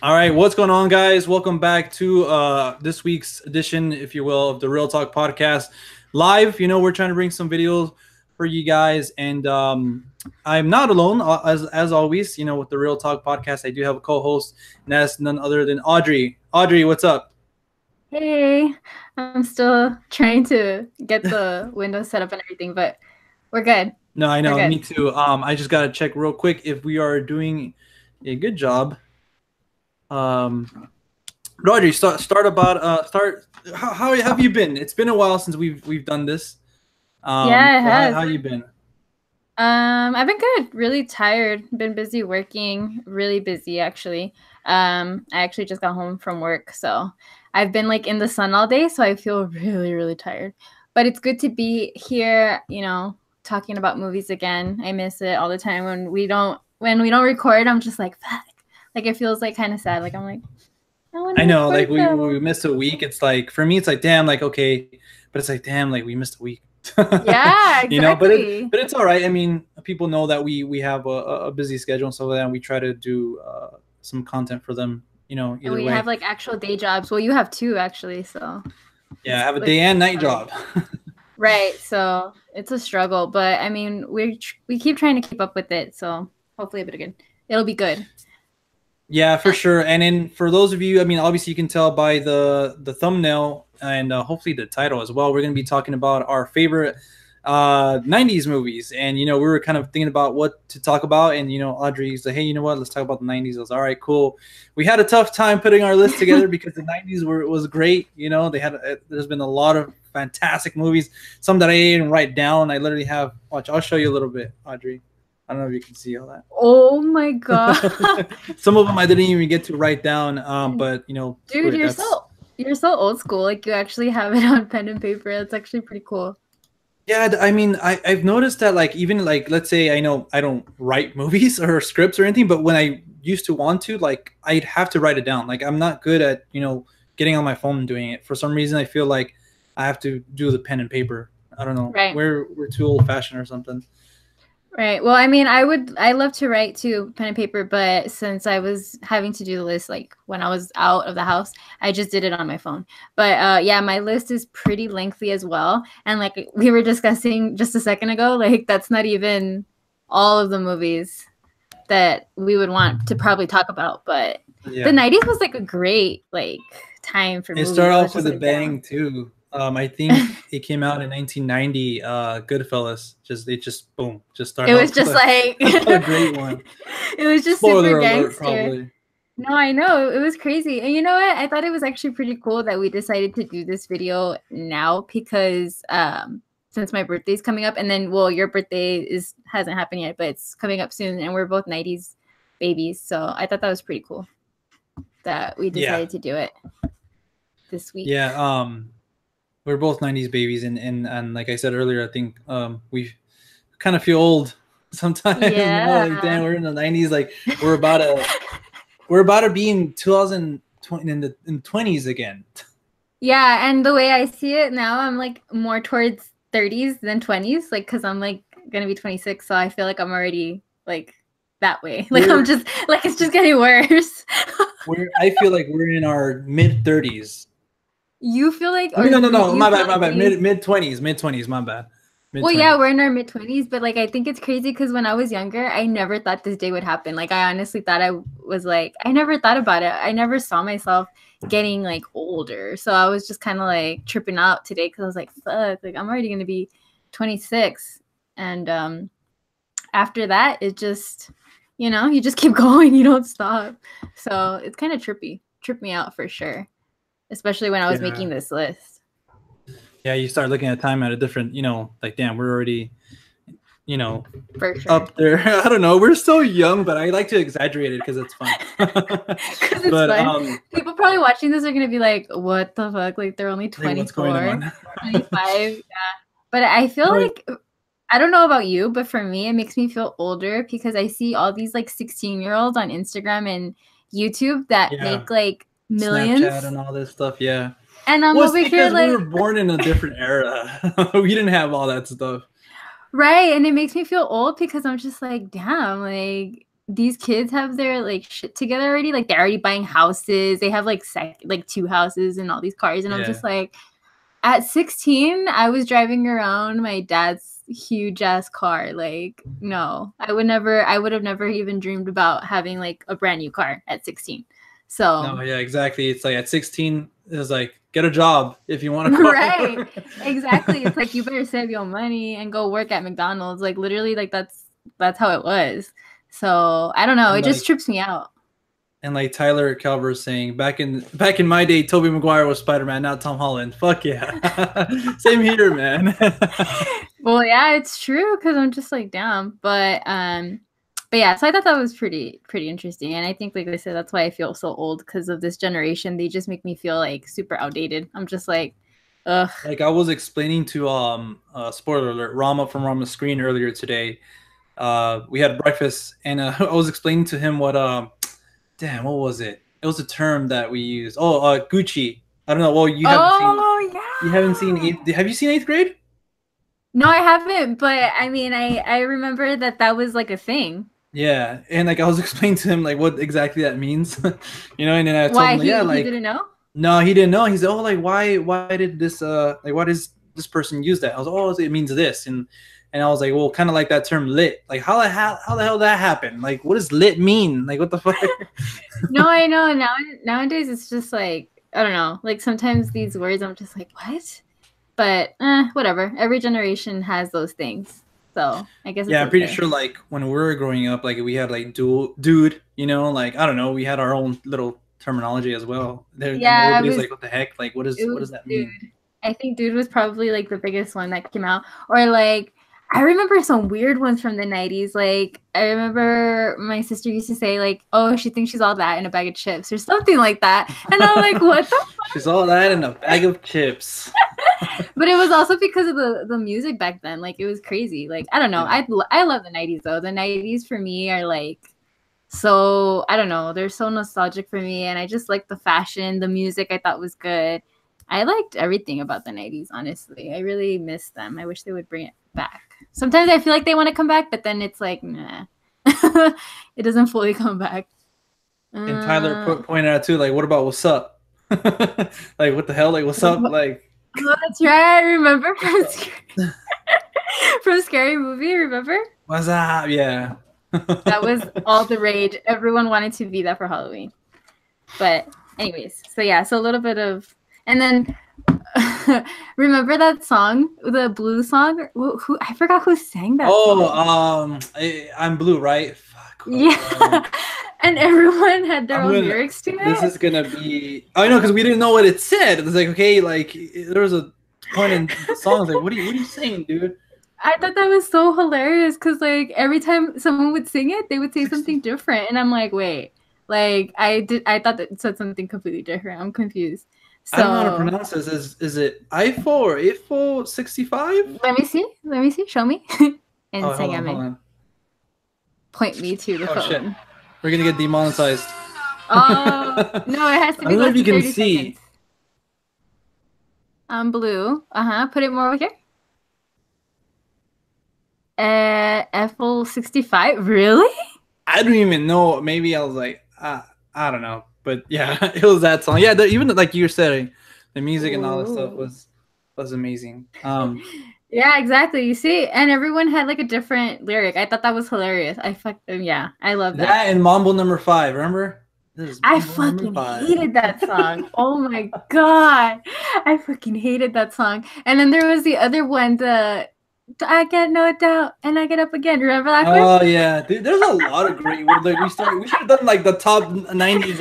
All right, what's going on, guys? Welcome back to this week's edition, if you will, of the Real Talk podcast live. We're trying to bring some videos for you guys, and I'm not alone. As always, with the Real Talk podcast, I do have a co-host, and that's none other than Audrey. Audrey, what's up? Hey, I'm still trying to get the windows set up and everything, but we're good. No, I We're know, good. me too. I just gotta check real quick if we are doing a good job. Um, but Audrey, start about start. How have you been? It's been a while since we've done this. Yeah, it So how has. you been? I've been good. Really tired. Been busy working. Really busy actually. I actually just got home from work, so I've been like in the sun all day, so I feel really, really tired. But it's good to be here, talking about movies again. I miss it all the time when we don't record. I'm just like, fuck. Like it feels like kind of sad. Like I'm like, I want to I know, like record we though. missed a week. It's like for me, it's like damn, like okay, but it's like damn, like we missed a week. Yeah, But exactly. it's all right. I mean, people know that we have a busy schedule, so then we try to do some content for them. And Either we have way. like actual day jobs. Well, you have two actually, so Yeah, I it's have a like day and night hard. job. Right. So it's a struggle, but I mean, we keep trying to keep up with it. So hopefully it'll be good. It'll be good. Yeah, for sure. And then for those of you, I mean, obviously you can tell by the thumbnail and hopefully the title as well. We're going to be talking about our favorite 90's movies. And we were kind of thinking about what to talk about, and Audrey's like, "Hey, you know what? Let's talk about the 90's." I was, "All right, cool." We had a tough time putting our list together because the 90's was great. They had there's been a lot of fantastic movies, some that I didn't write down. I literally have watch. I'll show you a little bit, Audrey. I don't know if you can see all that. Oh my god. Some of them I didn't even get to write down, but screw Dude, it. you're That's so old school. Like you actually have it on pen and paper. That's actually pretty cool. yeah. I mean, I've noticed that like even like let's say I know I don't write movies or scripts or anything, but when I used to want to, like I'd have to write it down. Like I'm not good at getting on my phone and doing it. For some reason, I feel like I have to do the pen and paper. I don't know. Right. We're too old fashioned or something. Right. Well, I mean, I love to write too, pen and paper, but since I was having to do the list like when I was out of the house, I just did it on my phone. But yeah, my list is pretty lengthy as well. And like we were discussing just a second ago, like that's not even all of the movies that we would want to probably talk about. But the Yeah. 90s was like a great like time for It movies. started I was off with just a like, damn. bang too. I think it came out in 1990. Goodfellas. Just boom. Just start It was off with just like a great one. it was just super Spoiler alert, gangster. probably. No, I know. It was crazy. And you know what? I thought it was actually pretty cool that we decided to do this video now because since my birthday's coming up and then well, your birthday is hasn't happened yet, but it's coming up soon and we're both 90s babies. So I thought that was pretty cool that we Yeah, decided to do it this week. yeah. We're both 90's babies, and like I said earlier, I think we kind of feel old sometimes. Like Yeah. damn, we're in the 90's. Like we're about to we're about to be in 2020 in 20's again. Yeah, and the way I see it now, I'm like more towards 30s than 20s, like because I'm like gonna be 26, so I feel like I'm already like that way. Like I'm We're just like it's just getting worse. we're I feel like we're in our mid 30's. You feel like, I mean, no, no, no. you My feel bad, my like bad. we. Mid 20's, mid 20's. My bad. Mid Well, yeah, 20's. we're in our mid 20s, but like I think it's crazy because when I was younger, I never thought this day would happen. Like I honestly thought I was like I never thought about it. I never saw myself getting like older, so I was just kind of like tripping out today because I was like, fuck, like I'm already gonna be 26, and after that, it just you just keep going, you don't stop. So it's kind of tripped me out for sure, especially when I was Yeah, making this list. yeah. You start looking at time at a different, like damn, we're already, you know, For sure. up there. I don't know. We're still young, but I like to exaggerate it because it's fun. Because it's But fun. People probably watching this are going to be like, what the fuck? Like, they're only like, what's going 24, on? 25. Yeah. But I feel No, like, I don't know about you, but for me, it makes me feel older because I see all these like 16-year-olds on Instagram and YouTube that yeah, make like Snapchat millions. and all this stuff. Yeah. And I'm Well, it's over here because we like, were born in a different era. We didn't have all that stuff. right. And it makes me feel old because I'm just like, damn, like, these kids have their like shit together already. Like they're already buying houses. They have like like 2 houses and all these cars. And I'm just like, at 16, I was driving around my dad's huge ass car. Like, no, I would have never even dreamed about having like a brand new car at 16. So no, yeah, exactly. It's like at 16, it was like, get a job if you want a car. Right, exactly. It's like, you better save your money and go work at McDonald's. Like literally, like that's how it was. So I don't know. It just trips me out. And like Tyler Calver saying, back in my day, Tobey Maguire was Spider-Man, not Tom Holland. Fuck yeah. Same here, man. Well, yeah, it's true, because I'm just like, damn. But yeah, so I thought that was pretty interesting. And I think, like I said, that's why I feel so old, because of this generation. They just make me feel like super outdated. I'm just like, ugh. Like I was explaining to spoiler alert, Rama from Rama's Screen earlier today. We had breakfast, and I was explaining to him what damn, what was it? It was a term that we used. Oh, Gucci. I don't know. Well, you haven't seen have you seen 8th grade? No, I haven't, but I mean, I remember that was like a thing. Yeah, and like I was explaining to him like what exactly that means, you know, and then I told him, yeah, like he didn't know. No, he didn't know. He said, "Oh, like why did this like why does this person use that?" I was, "Oh, it means this," and I was like, "Well, kind of like that term lit. Like how the hell that happened? Like what does lit mean? Like what the fuck?" No, I know. Nowadays it's just like, I don't know. Like sometimes these words I'm just like, what? But whatever. Every generation has those things. So I guess I'm pretty sure like when we were growing up, like we had like dude, you know, like I don't know, we had our own little terminology as well. Everybody's like, what the heck? Like what does that mean? I think dude was probably like the biggest one that came out. Or like, I remember some weird ones from the 90s. Like, I remember my sister used to say, like, oh, she thinks she's all that in a bag of chips or something like that. And I'm like, what the fuck? She's all that in a bag of chips. But it was also because of the music back then. Like, it was crazy. Like, I don't know. Yeah. I love the 90s, though. The 90s for me are, like, so, I don't know. They're so nostalgic for me. And I just like the fashion. The music I thought was good. I liked everything about the 90s, honestly. I really miss them. I wish they would bring it back. Sometimes I feel like they want to come back, but then it's like, nah. It doesn't fully come back. And Tyler pointed out, too, like, what about what's up? Like, what the hell? Like, what's up? Like, oh, that's right. I remember from Scary Movie, remember? What's up? Yeah. That was all the rage. Everyone wanted to be that for Halloween. But anyways, so yeah, so a little bit of... And then... remember that song, the Blue song? Who I forgot who sang that. Oh, song. I'm Blue, right? Fuck. Yeah, and everyone had their own lyrics to it. This is gonna be. I know, because we didn't know what it said. It was like, okay, like there was a point in the song. Like, what are you saying, dude? I thought that was so hilarious, because like every time someone would sing it, they would say something different, and I'm like, wait, like I thought that it said something completely different. I'm confused. So, I don't know how to pronounce this. Is it IFO or IFO 65? Let me see. Show me. And sing at me. Point me to the phone. Shit. We're gonna get demonetized. Oh no, it has to be. I don't know if you can see. Blue. Put it more over here. FL 65. Really? I don't even know. Maybe I was like, I don't know. But yeah, it was that song. Yeah, even like you were saying, the music and all that stuff was amazing. Yeah, exactly. You see, and everyone had like a different lyric. I thought that was hilarious. I love that. That and Mambo Number 5, remember? I fucking hated that song. Oh my god, I fucking hated that song. And then there was the other one, I get no doubt, and I get up again. Remember that one? Oh yeah, dude, there's a lot of great words. Like we should have done like the top 90s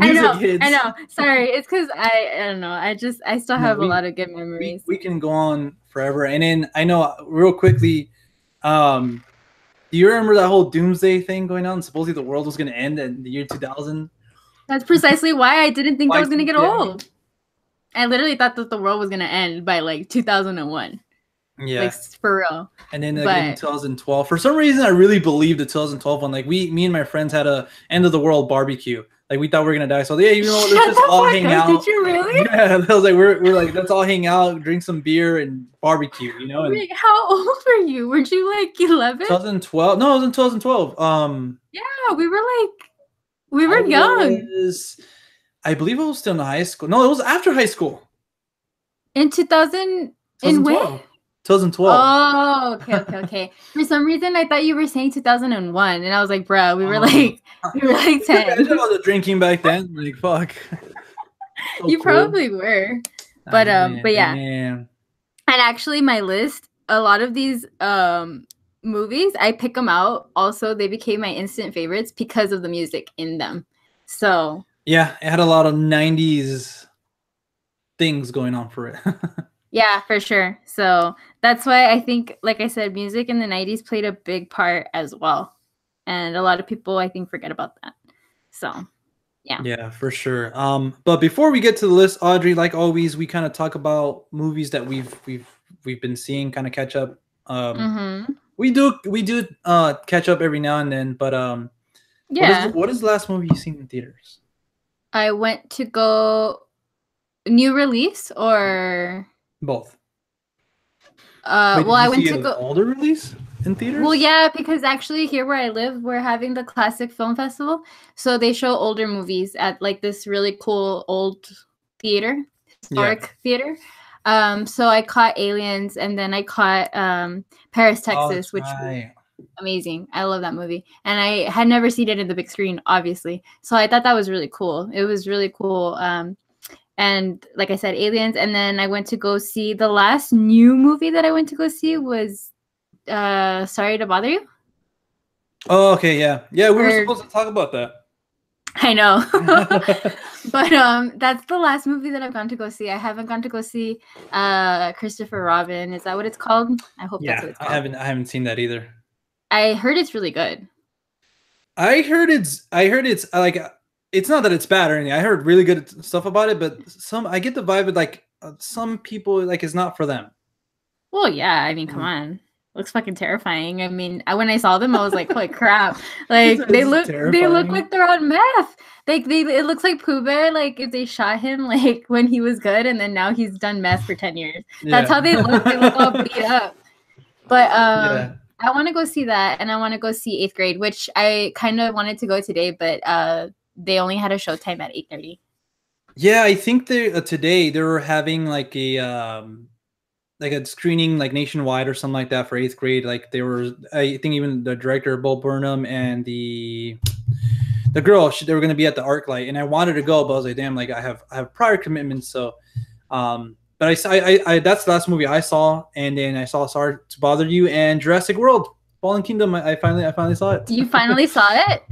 music hits. I know. Sorry, it's because I don't know. I still have a lot of good memories. We can go on forever. And then I know real quickly, do you remember that whole doomsday thing going on? Supposedly the world was going to end in the year 2000. That's precisely why I didn't think I was going to get old. I literally thought that the world was going to end by like 2001. Yeah, like for real. And then in 2012, for some reason, I really believed the 2012 one. Like me and my friends had a end of the world barbecue. Like we thought we were gonna die. So yeah, you know, let's Shut just the all fuck hang up. out. Did you really? Yeah, I was like, we're like, let's all hang out, drink some beer and barbecue, you know. And Wait, how old were you? Weren't you like 11? 2012. No, it was in 2012. Yeah, we I were young. was, I believe I was still in high school. No, it was after high school. In 2000, in when? 2012. 2012. Oh, okay. For some reason, I thought you were saying 2001, and I was like, bro, we were like 10. I was drinking back then. Like, fuck. So You cool. probably were. But yeah. Damn. And actually, my list, a lot of these movies, I pick them out. Also, they became my instant favorites because of the music in them. So yeah, it had a lot of 90s things going on for it. yeah, for sure. So that's why I think, like I said, music in the 90s played a big part as well. And a lot of people, I think, forget about that. So yeah. Yeah, for sure. But before we get to the list, Audrey, like always, we kind of talk about movies that we've been seeing, kind of catch up. We do catch up every now and then, but yeah. What is the last movie you've seen in theaters? I went to go new release or both. Well, I went to go older release in theaters. Well, yeah, because actually here where I live, we're having the Classic Film Festival, so they show older movies at like this really cool old theater, historic theater. So I caught Aliens, and then I caught Paris, Texas, which was amazing. I love that movie, and I had never seen it in the big screen, obviously. So I thought that was really cool. It was really cool. And like I said, Aliens, and then I went to go see the last new movie that I went to go see was Sorry to Bother You. Oh, okay, yeah. We were supposed to talk about that. I know. But that's the last movie that I've gone to go see. I haven't gone to go see Christopher Robin. Is that what it's called? I hope that's what it's called. I haven't seen that either. I heard it's really good. I heard it's like, it's not that it's bad or anything. I heard really good stuff about it, but I get the vibe of like some people like it's not for them. Well, yeah, I mean, come on. Looks fucking terrifying. I mean, when I saw them, I was like, holy crap. Like they look like they're on meth. Like it looks like Pooh Bear, like if they shot him like when he was good and then now he's done meth for 10 years. That's how they look. They look all beat up. But I want to go see that, and I want to go see 8th Grade, which I kind of wanted to go today, but they only had a showtime at 8:30. Yeah, I think today they were having like a screening like nationwide or something like that for 8th Grade. Like they were, I think even the director Bo Burnham and the girl, they were going to be at the ArcLight, and I wanted to go, but I was like, damn, like I have prior commitments. So, but I that's the last movie I saw, and then I saw Sorry to Bother You and Jurassic World: Fallen Kingdom. I finally saw it. You finally saw it?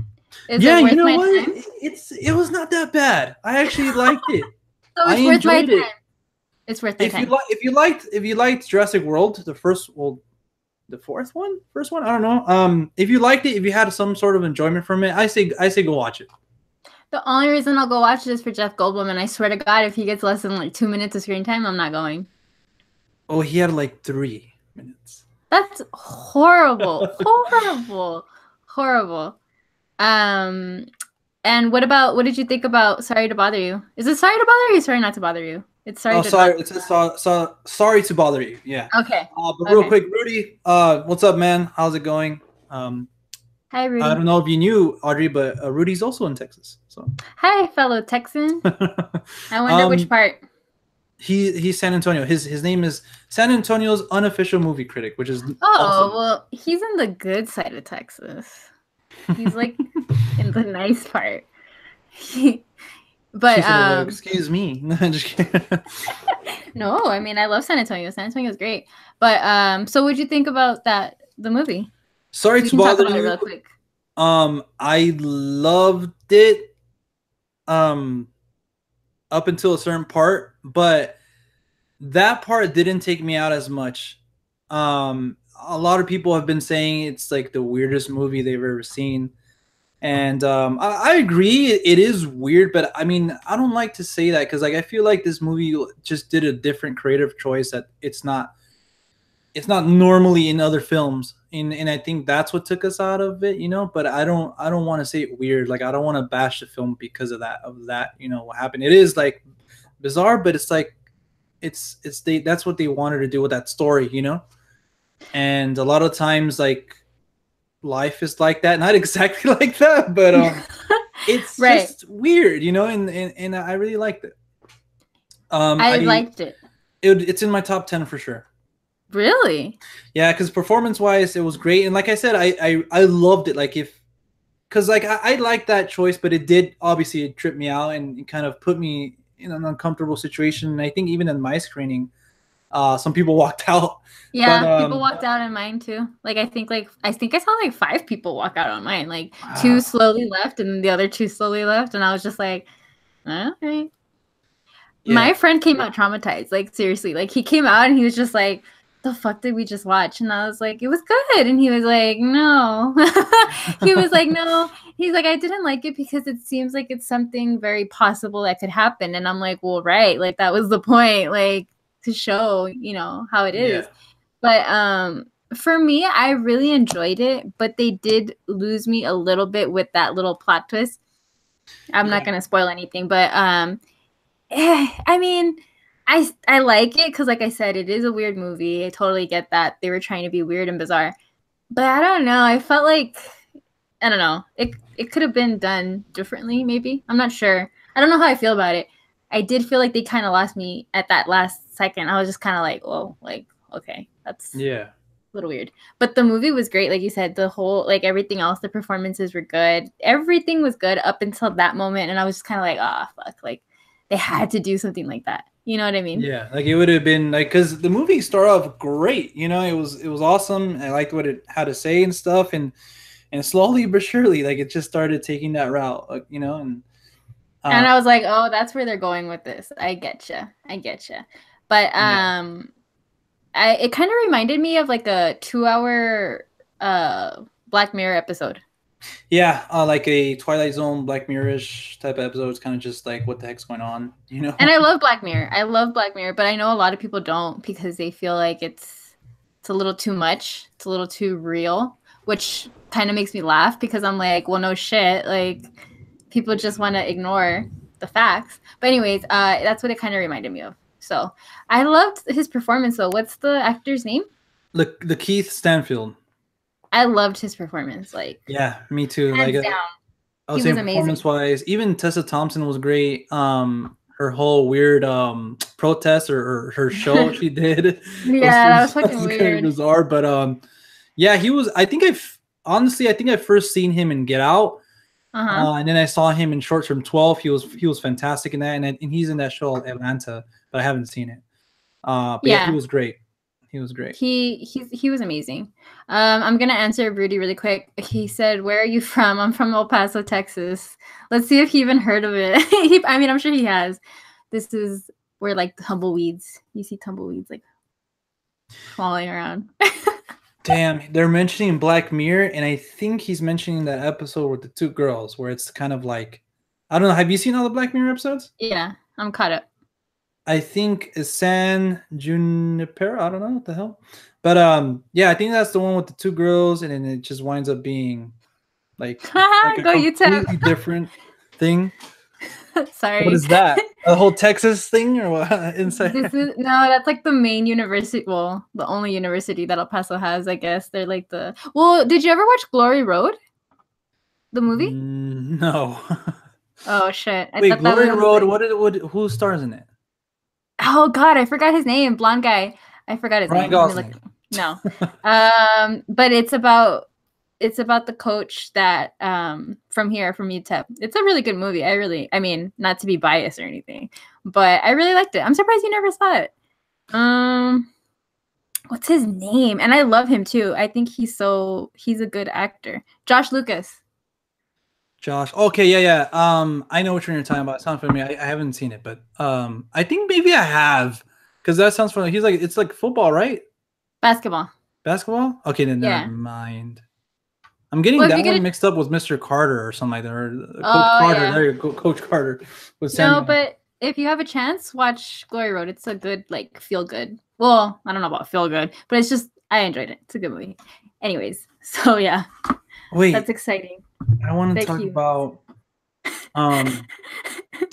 Yeah, you know what? It was not that bad. I actually liked it. So it's worth my time. It's worth my time. If you liked Jurassic World, the fourth one, I don't know. If you liked it, if you had some sort of enjoyment from it, I say go watch it. The only reason I'll go watch it is for Jeff Goldblum, and I swear to God, if he gets less than like 2 minutes of screen time, I'm not going. Oh, he had like 3 minutes. That's horrible. Horrible. And what did you think about Sorry to Bother You? Is it Sorry to Bother You or Sorry Not to Bother You? It's Sorry to Bother You. Sorry to Bother You. Yeah. Okay. But real quick, Rudy, what's up, man? How's it going? Hi, Rudy. I don't know if you knew, Audrey, but Rudy's also in Texas. So. Hi, fellow Texan. I wonder which part. He's San Antonio. His name is San Antonio's unofficial movie critic, which is awesome. Well, he's in the good side of Texas. He's like in the nice part. But excuse me. No, I'm just kidding. No, I mean I love San Antonio. San Antonio's great. But so what'd you think about the movie? Sorry to bother you. Real quick. I loved it. Up until a certain part, but that part didn't take me out as much. A lot of people have been saying it's like the weirdest movie they've ever seen. And I agree, it is weird, but I mean, I don't like to say that because like I feel like this movie just did a different creative choice that it's not normally in other films. and I think that's what took us out of it, you know. But I don't want to say it weird. Like I don't want to bash the film because of that. You know what happened. It is like bizarre, but it's like it's they that's what they wanted to do with that story, you know. And a lot of times, like life is like that, not exactly like that, but it's Right. just weird, you know. And I really liked it. I liked it. It's in my top 10 for sure. Really? Yeah, because performance wise, it was great, and like I said, I loved it. Like if because like I liked that choice, but it did obviously it tripped me out and it kind of put me in an uncomfortable situation. And I think even in my screening, some people walked out. But Yeah, people walked out in mine too. Like I think I saw like 5 people walk out on mine. Like 2 slowly left and the other 2 slowly left, and I was just like, okay. yeah, My friend came out traumatized. Like seriously, like he came out and he was just like, "The fuck did we just watch?" And I was like, "It was good." And he was like, "No." He was like, "No." He's like, "I didn't like it because it seems like it's something very possible that could happen." And I'm like, "Well, right. Like that was the point, like to show, you know, how it is." yeah, But for me, I really enjoyed it, but they did lose me a little bit with that little plot twist. I'm not yeah, going to spoil anything, but I mean, I like it because, like I said, it is a weird movie. I totally get that they were trying to be weird and bizarre, but I don't know. I felt like I don't know. It could have been done differently. Maybe I'm not sure. I don't know how I feel about it. I did feel like they kind of lost me at that last second. I was just kind of like, oh, like okay, that's yeah. a little weird. But the movie was great. Like you said, the whole like everything else, the performances were good. Everything was good up until that moment, and I was just kind of like, ah, oh, fuck, like they had to do something like that. You know what I mean? Yeah, like it would have been like because the movie started off great, you know, it was awesome. I liked what it had to say and stuff, and slowly but surely, like it just started taking that route, like, you know, And uh, I was like, oh, that's where they're going with this. I getcha. But yeah, it kind of reminded me of like a 2 hour Black Mirror episode. yeah, like a Twilight Zone, Black Mirror-ish type of episode. It's kind of just like what the heck's going on, you know? And I love Black Mirror. I love Black Mirror, but I know a lot of people don't because they feel like it's a little too much. It's a little too real, which kind of makes me laugh because I'm like, well, no shit. Like people just want to ignore the facts. But anyways, that's what it kind of reminded me of. So I loved his performance though. What's the actor's name? The Keith Stanfield. I loved his performance. Like Yeah, me too. Like hands down, I was he saying was amazing. performance wise, even Tessa Thompson was great. Her whole weird protest or her show she did Yeah, that was fucking was kind of weird. bizarre, but yeah, he was. I think I think I first seen him in Get Out, Uh-huh. and then I saw him in Short Term 12. He was fantastic in that, and he's in that show Atlanta, but I haven't seen it. But yeah, he Yeah. was great. He was great. He was amazing. I'm gonna answer Rudy really quick. He said, "Where are you from?" I'm from El Paso, Texas. Let's see if he even heard of it. I mean, I'm sure he has. This is where like the tumbleweeds. You see tumbleweeds like falling around. Damn, they're mentioning Black Mirror, and I think he's mentioning that episode with the 2 girls, where it's kind of like, I don't know. Have you seen all the Black Mirror episodes? Yeah, I'm caught up. I think it's San Junipero. I don't know what the hell, but yeah, I think that's the one with the 2 girls, and then it just winds up being like a Go YouTube. completely different thing. What Sorry. is that? A whole Texas thing or what? Inside? This is no, that's like the main university. Well, the only university that El Paso has, I guess. They're like the. Well, did you ever watch Glory Road? The movie? No. Oh shit! I Wait, thought that Glory was Road. like. Who stars in it? Oh God, I forgot his name. Blonde guy. I forgot his Ryan name. Let me Gosling. look. No. But it's about the coach that from UTEP. It's a really good movie. I mean, not to be biased or anything, but I really liked it. I'm surprised you never saw it. What's his name? And I love him too. I think he's a good actor. Josh Lucas. Josh. Okay, yeah. I know what you're talking about. It sounds familiar. I haven't seen it, but I think maybe I have because that sounds familiar. It's like football, right? Basketball. Basketball. Okay, then never Yeah. mind. I'm getting Well, if that you get one it. mixed up with Mr. Carter or something like that, or Coach Oh Carter. yeah. There you go, Coach Carter with No, Samuel. but if you have a chance, watch Glory Road. It's a good, like, feel good. Well, I don't know about feel good, but it's just I enjoyed it. It's a good movie. Anyways, so yeah, Wait, that's exciting. I want to Thank talk you. about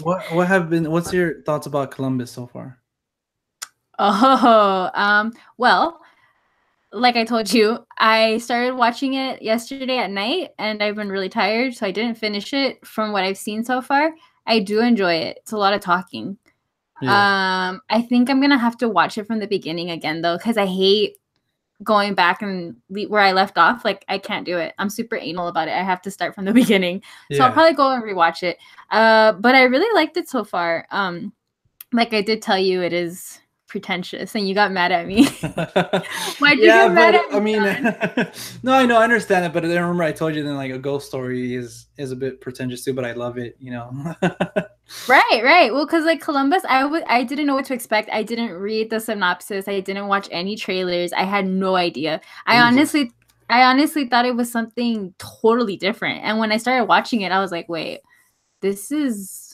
what's your thoughts about Columbus so far? Well, like I told you, I started watching it yesterday at night and I've been really tired, so I didn't finish it. From what I've seen so far, I do enjoy it. It's a lot of talking. Yeah. I think I'm gonna have to watch it from the beginning again though, because I hate going back and where I left off. Like I can't do it. I'm super anal about it. I have to start from the beginning. So I'll Yeah. probably go and rewatch it. But I really liked it so far. Like I did tell you, it is pretentious, and you got mad at me. Why'd you Yeah, get mad at but I me, mean, John? no, I know, I understand it, but then remember I told you then like a ghost story is a bit pretentious too, but I love it, you know. Right. Well, because like Columbus, I didn't know what to expect. I didn't read the synopsis. I didn't watch any trailers. I had no idea. Me either. I honestly thought it was something totally different. And when I started watching it, I was like, wait, this is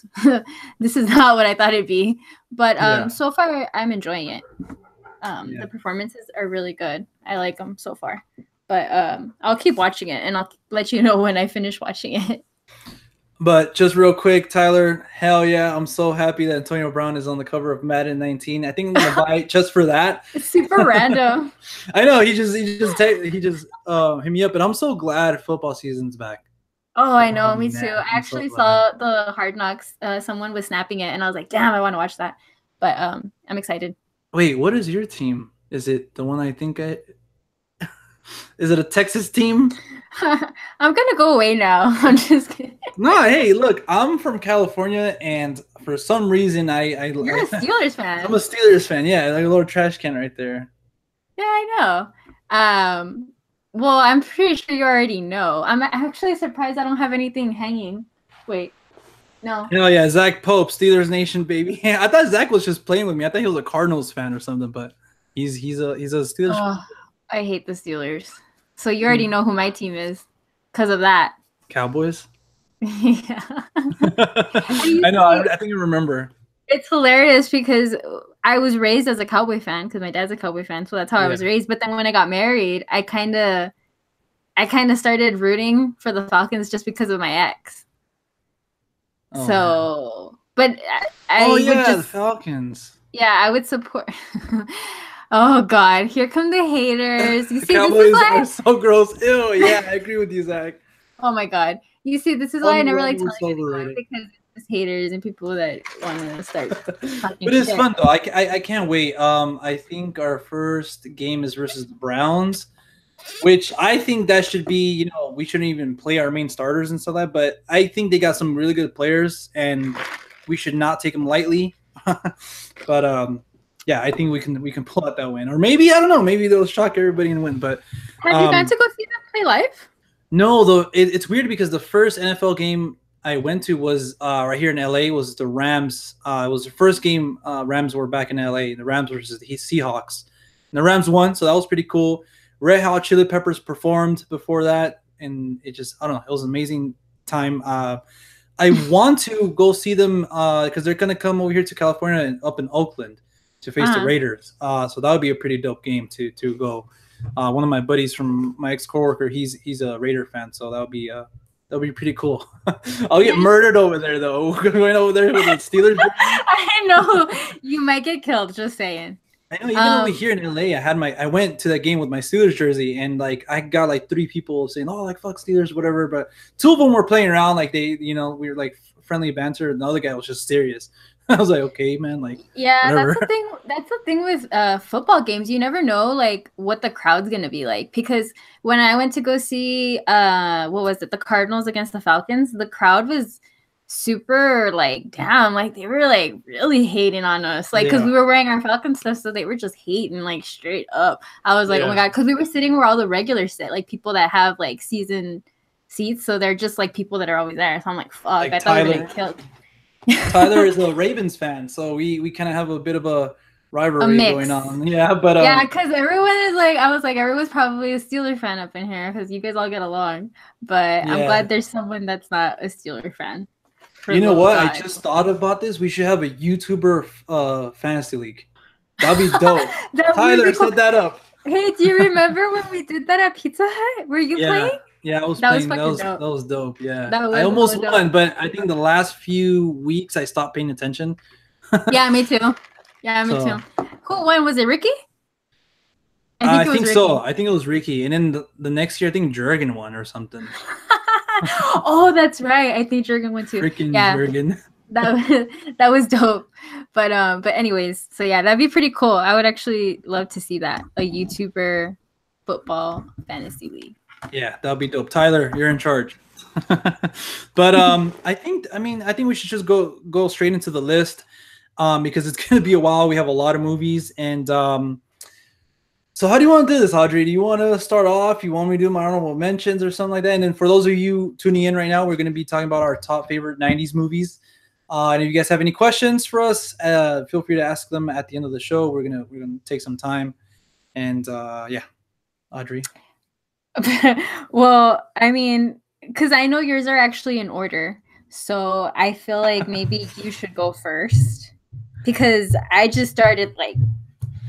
this is not what I thought it'd be. But Yeah. so far I'm enjoying it. Yeah. The performances are really good. I like them so far. But I'll keep watching it and I'll let you know when I finish watching it. But just real quick, Tyler, hell yeah, I'm so happy that Antonio Brown is on the cover of Madden 19. I think I'm gonna buy it just for that. It's super random. I know he just hit me up, and I'm so glad football season's back. Oh, I know, me man, too. I I'm actually so saw the Hard Knocks. Someone was snapping it, and I was like, "Damn, I want to watch that." But I'm excited. Wait, what is your team? Is it the one I think I? Is it a Texas team? I'm gonna go away now. I'm just kidding. No, hey, look, I'm from California, and for some reason, You're a Steelers fan. I'm a Steelers fan. Yeah, like a little trash can right there. Yeah, I know. Well, I'm pretty sure you already know. I'm actually surprised I don't have anything hanging. Wait, no. Hell yeah, Zach Pope, Steelers Nation, baby. I thought Zach was just playing with me. I thought he was a Cardinals fan or something, but he's a Steelers. Oh, I hate the Steelers. So you already know who my team is because of that. Cowboys. Yeah. I know. I think I remember. It's hilarious because I was raised as a Cowboy fan because my dad's a Cowboy fan, so that's how I was raised. But then when I got married, I kind of started rooting for the Falcons just because of my ex. Oh, so, man. But I would just, the Falcons. Yeah, I would support. Oh God, here come the haters. You see, Cowboys this is why are so gross. Ew, yeah, I agree with you, Zach. Oh my God, you see, this is why I never like telling anyone because it's haters and people that want to start talking. But it's fun though. I can't wait. I think our first game is versus the Browns, which I think that should be. You know, we shouldn't even play our main starters and stuff like that. But I think they got some really good players, and we should not take them lightly. But yeah, I think we can pull out that win, or maybe I don't know. Maybe they'll shock everybody and win. But have you gone to go see them play live? No, though it's weird because the first NFL game I went to was right here in LA. Was the Rams? It was the first game. Rams were back in LA. The Rams versus the Seahawks, and the Rams won, so that was pretty cool. Red Hot Chili Peppers performed before that, and it just I don't know. It was an amazing time. I want to go see them because they're gonna come over here to California and up in Oakland to face the Raiders. So that would be a pretty dope game to go. One of my buddies from my ex-coworker, he's a Raider fan, so that'll be pretty cool. I'll get murdered over there though. Going over there with the Steelers. I know you might get killed. Just saying. I know. Even over here in LA, I went to that game with my Steelers jersey, and like I got like 3 people saying, "Oh, like fuck Steelers, whatever." But 2 of them were playing around, like we were like friendly banter, and the other guy was just serious. I was like, okay, man, like yeah, whatever. That's the thing with football games. You never know like what the crowd's gonna be like, because when I went to go see what was it, the Cardinals against the Falcons, the crowd was super like damn, like they were like really hating on us, like because we were wearing our Falcon stuff, so they were just hating like straight up. I was like, oh my God, because we were sitting where all the regulars sit, like people that have like season seats, so they're just like people that are always there. So I'm like, fuck, like I thought we were getting killed. Tyler is a Ravens fan, so we kind of have a bit of a rivalry going on. Yeah, but yeah, because everyone is like, I was like, everyone's probably a Steeler fan up in here because you guys all get along. But I'm glad there's someone that's not a Steeler fan. You know what? I just thought about this. We should have a YouTuber fantasy league. That'd be dope. Tyler, set that up. Hey, do you remember when we did that at Pizza Hut? Were you Yeah, playing? yeah, I was That was playing. fucking That dope. was dope. Yeah, That I was almost hella dope. won, but I think the last few weeks I stopped paying attention. Yeah, me too. Yeah, me So too. Who won? Was it Ricky? I think I it was think so. Ricky. I think it was Ricky, and then the next year I think Jurgen won or something. Oh, that's right. I think Jurgen went too. Freaking Yeah, Jurgen. that was that was dope. But anyways, so yeah, that'd be pretty cool. I would actually love to see that. A YouTuber football fantasy league. Yeah, that'll be dope. Tyler, you're in charge. But I think we should just go straight into the list, because it's gonna be a while. We have a lot of movies, and so how do you want to do this, Audrey? Do you want to start off? You want me to do my honorable mentions or something like that? And then for those of you tuning in right now, we're going to be talking about our top favorite '90s movies. And if you guys have any questions for us, feel free to ask them at the end of the show. We're gonna take some time, and yeah, Audrey. Well, I mean, because I know yours are actually in order. So I feel like maybe you should go first. Because I just started like,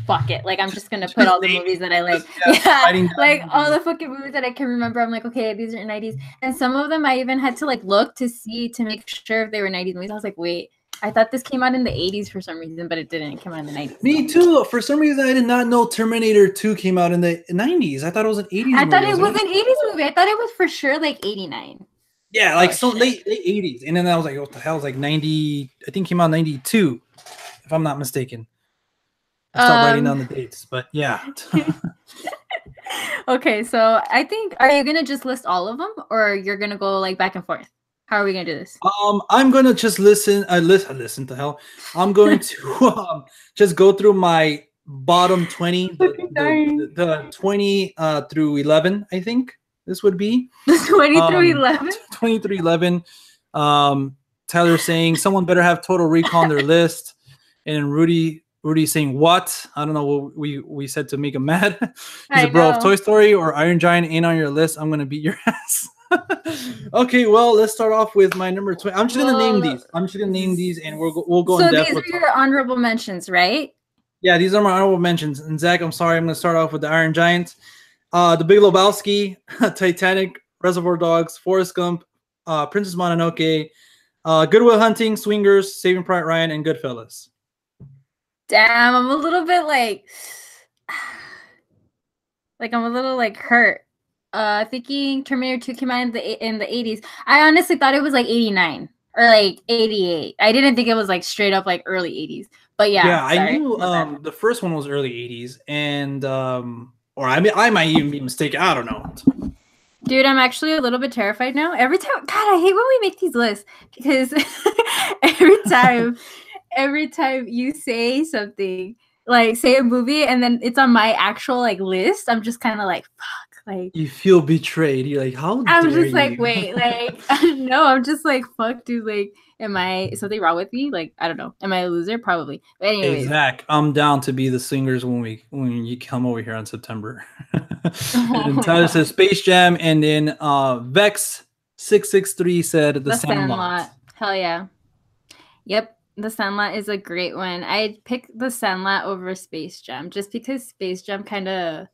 fuck it. Like, I'm just going to put all the movies that I like. Yeah. Like, all the fucking movies that I can remember. I'm like, okay, these are 90s. And some of them I even had to like look to see to make sure if they were 90s movies. I was like, wait. I thought this came out in the 80s for some reason, but it didn't. It came out in the 90s. Me too. For some reason, I did not know Terminator 2 came out in the '90s. I thought it was an '80s movie. I thought it was an 80s movie. I thought it was for sure like 89. Yeah, like so late '80s. And then I was like, what the hell? It was like 90. I think it came out in '92, if I'm not mistaken. I stopped writing down the dates, but yeah. Okay, so I think, are you gonna just list all of them, or you're gonna go like back and forth? How are we gonna do this? I'm gonna just listen. Listen to hell. I'm going to just go through my bottom 20, the 20 through 11. I think this would be the 20 through 11. 20 through 11. Tyler saying someone better have Total Recall on their list, and Rudy saying what? I don't know what we said to make him mad. He's a bro of Toy Story or Iron Giant ain't on your list. I'm gonna beat your ass. Okay, well, let's start off with my number 20. I'm just gonna name these. And we'll go in depth. So these are your honorable mentions, right? Yeah, these are my honorable mentions. And Zach, I'm sorry, I'm gonna start off with the Iron Giant, The Big Lebowski, Titanic, Reservoir Dogs, Forrest Gump, Princess Mononoke, Good Will Hunting, Swingers, Saving Private Ryan, and Goodfellas. Damn, I'm a little bit like I'm a little like hurt. Thinking Terminator 2 came out in the 80s. I honestly thought it was like 89 or like 88. I didn't think it was like straight up like early 80s. But yeah. Yeah, sorry. I knew the first one was early 80s, and or I might even be mistaken. I don't know. Dude, I'm actually a little bit terrified now. Every time, God, I hate when we make these lists because every time you say something, like say a movie, and then it's on my actual like list, I'm just kind of like, fuck. Like, you feel betrayed. You're like, how dare I'm just you? like, wait, like, no, I'm just like, fuck, dude. Like, is something wrong with me? Like, I don't know. Am I a loser? Probably. But anyways. Hey, Zach, I'm down to be the singers when you come over here in September. And Tyler says Space Jam, and then Vex663 said The Sandlot. Hell yeah. Yep. The Sandlot is a great one. I'd pick The Sandlot over Space Jam just because Space Jam kind of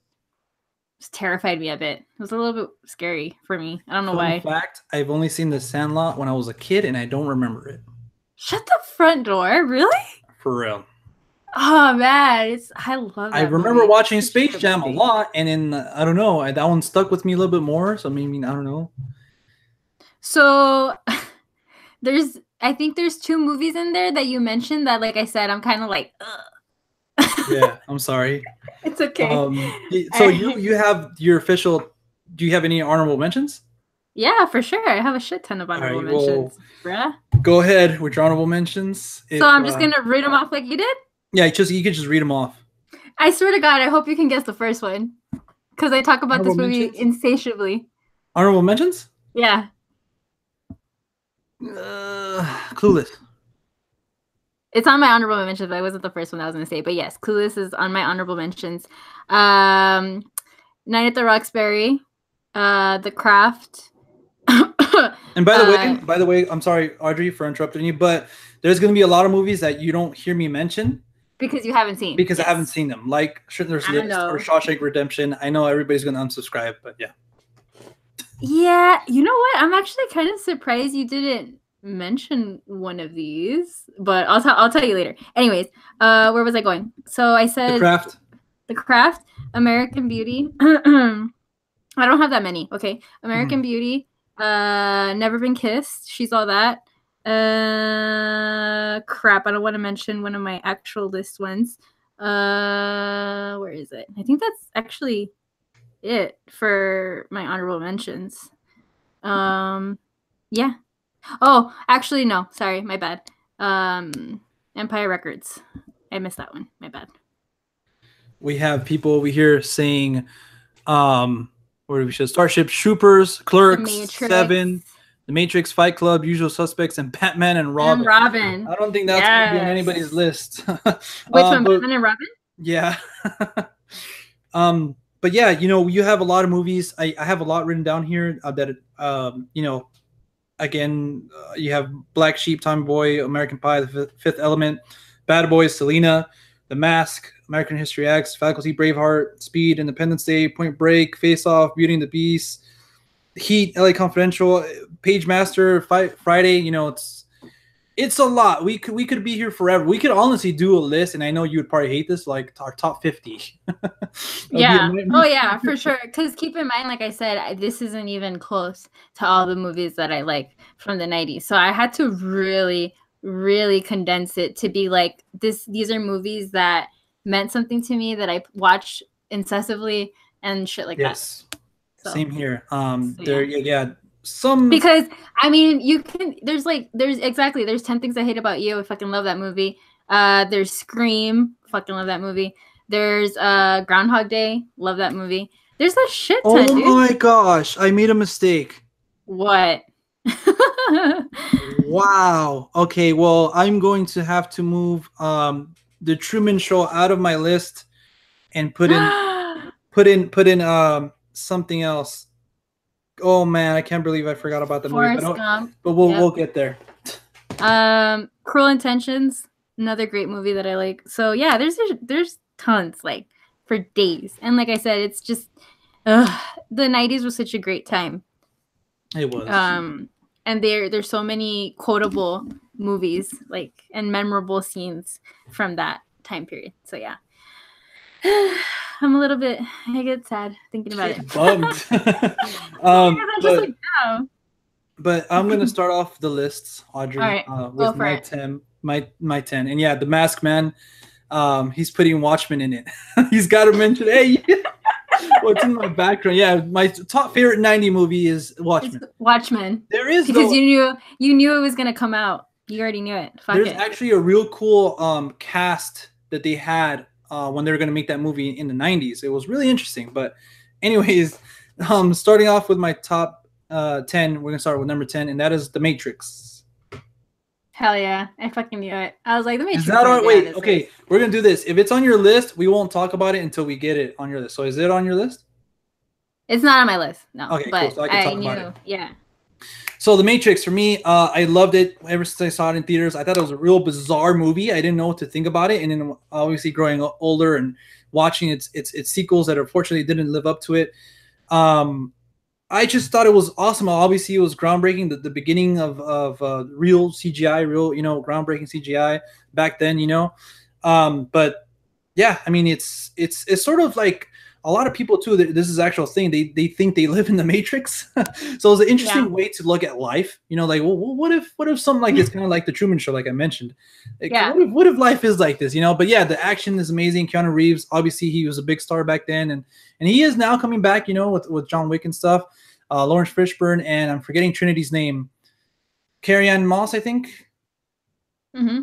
terrified me a bit. It was a little bit scary for me. I don't know why. In fact, I've only seen The Sandlot when I was a kid, and I don't remember it. Shut the front door. Really? For real. Oh man, I love that. I remember watching Space Jam a lot, and then I don't know, that one stuck with me a little bit more. So maybe I don't know. So I think there's 2 movies in there that you mentioned that, like I said, I'm kind of like, ugh. Yeah, I'm sorry. It's okay. So you have your official. Do you have any honorable mentions? Yeah, for sure. I have a shit ton of honorable mentions, bruh. Go ahead with your honorable mentions. So I'm just gonna read them off like you did. Yeah, you could just read them off. I swear to God, I hope you can guess the first one because I talk about this movie insatiably. Honorable mentions? Yeah. Clueless. It's on my honorable mentions, but it wasn't the first one I was going to say. But yes, Clueless is on my honorable mentions. Night at the Roxbury, The Craft. And by the way, I'm sorry, Audrey, for interrupting you, but there's going to be a lot of movies that you don't hear me mention Because you haven't seen. Because I haven't seen them. Like Schindler's List or Shawshank Redemption. I know everybody's going to unsubscribe, but yeah. Yeah, you know what? I'm actually kind of surprised you didn't mention one of these, but I'll tell you later. Anyways, where was I going? So I said The Craft, American Beauty. I don't have that many. Okay, American Beauty, Never Been Kissed. She's All That. Crap, I don't want to mention one of my actual list ones. Where is it? I think that's actually it for my honorable mentions. Yeah. Oh, actually no, sorry, my bad. Empire Records. I missed that one. My bad. We have people over here saying where we should Starship Troopers, Clerks, Seven, The Matrix, Fight Club, Usual Suspects, and Batman and Robin. I don't think that's gonna be on anybody's list. Which one, Batman and Robin? Yeah. But yeah, you know, you have a lot of movies. I have a lot written down here that you know, again, you have Black Sheep, Tommy Boy, American Pie, The Fifth Element, Bad Boys, Selena, The Mask, American History X, Faculty, Braveheart, Speed, Independence Day, Point Break, Face Off, Beauty and the Beast, Heat, LA Confidential, Page Master, Friday. You know, it's a lot. We could be here forever. We could honestly do a list, and I know you would probably hate this, like our top 50. Yeah. Oh yeah, for sure. Because keep in mind, like I said, this isn't even close to all the movies that I like from the 90s. So I had to really, really condense it to be like this. These are movies that meant something to me that I watched incessively and shit like that. So, same here. Yeah. Because I mean, there's 10 Things I Hate About You. I fucking love that movie. There's Scream, fucking love that movie. There's Groundhog Day, love that movie. There's a shit ton, dude. Oh my gosh, I made a mistake. What? Wow. Okay, well, I'm going to have to move The Truman Show out of my list and put in something else. Oh man, I can't believe I forgot about the movie. But we'll get there. Cruel Intentions, another great movie that I like. So yeah, there's tons, like, for days. And like I said, it's just the 90s was such a great time. It was. And there's so many quotable movies, like, and memorable scenes from that time period. So yeah. I'm a little bit, I get sad thinking about it. Bummed. But I'm gonna start off the lists, Audrey, with my 10. My 10. And yeah, The Masked Man. He's putting Watchmen in it. He's got to mention, hey, what's in my background? Yeah, my top favorite 90 movie is Watchmen. It's Watchmen. There is, because you knew it was gonna come out. You already knew it. There's actually a real cool cast that they had when they were gonna make that movie in the 90s. It was really interesting. But anyways, starting off with my top 10, we're gonna start with number 10, and that is The Matrix. Hell yeah, I fucking knew it. I was like, The Matrix. Is that on? Wait, okay, we're gonna do this. If it's on your list, we won't talk about it until we get it on your list. So is it on your list? It's not on my list, no. Okay, but cool. So I can talk about it. Yeah. So The Matrix, for me, I loved it ever since I saw it in theaters. I thought it was a real bizarre movie. I didn't know what to think about it, and then obviously growing older and watching its sequels that unfortunately didn't live up to it. I just thought it was awesome. Obviously, it was groundbreaking. The beginning of real CGI, groundbreaking CGI back then, But yeah, I mean, it's sort of like a lot of people too. This is actual thing. They think they live in the Matrix. So it's an interesting way to look at life. Like, well, what if something like it's kind of like the Truman Show, like I mentioned. Like, what if life is like this? But yeah, the action is amazing. Keanu Reeves, obviously, he was a big star back then, and he is now coming back. With John Wick and stuff. Lawrence Fishburne, and I'm forgetting Trinity's name. Carrie-Anne Moss, I think. Mm-hmm.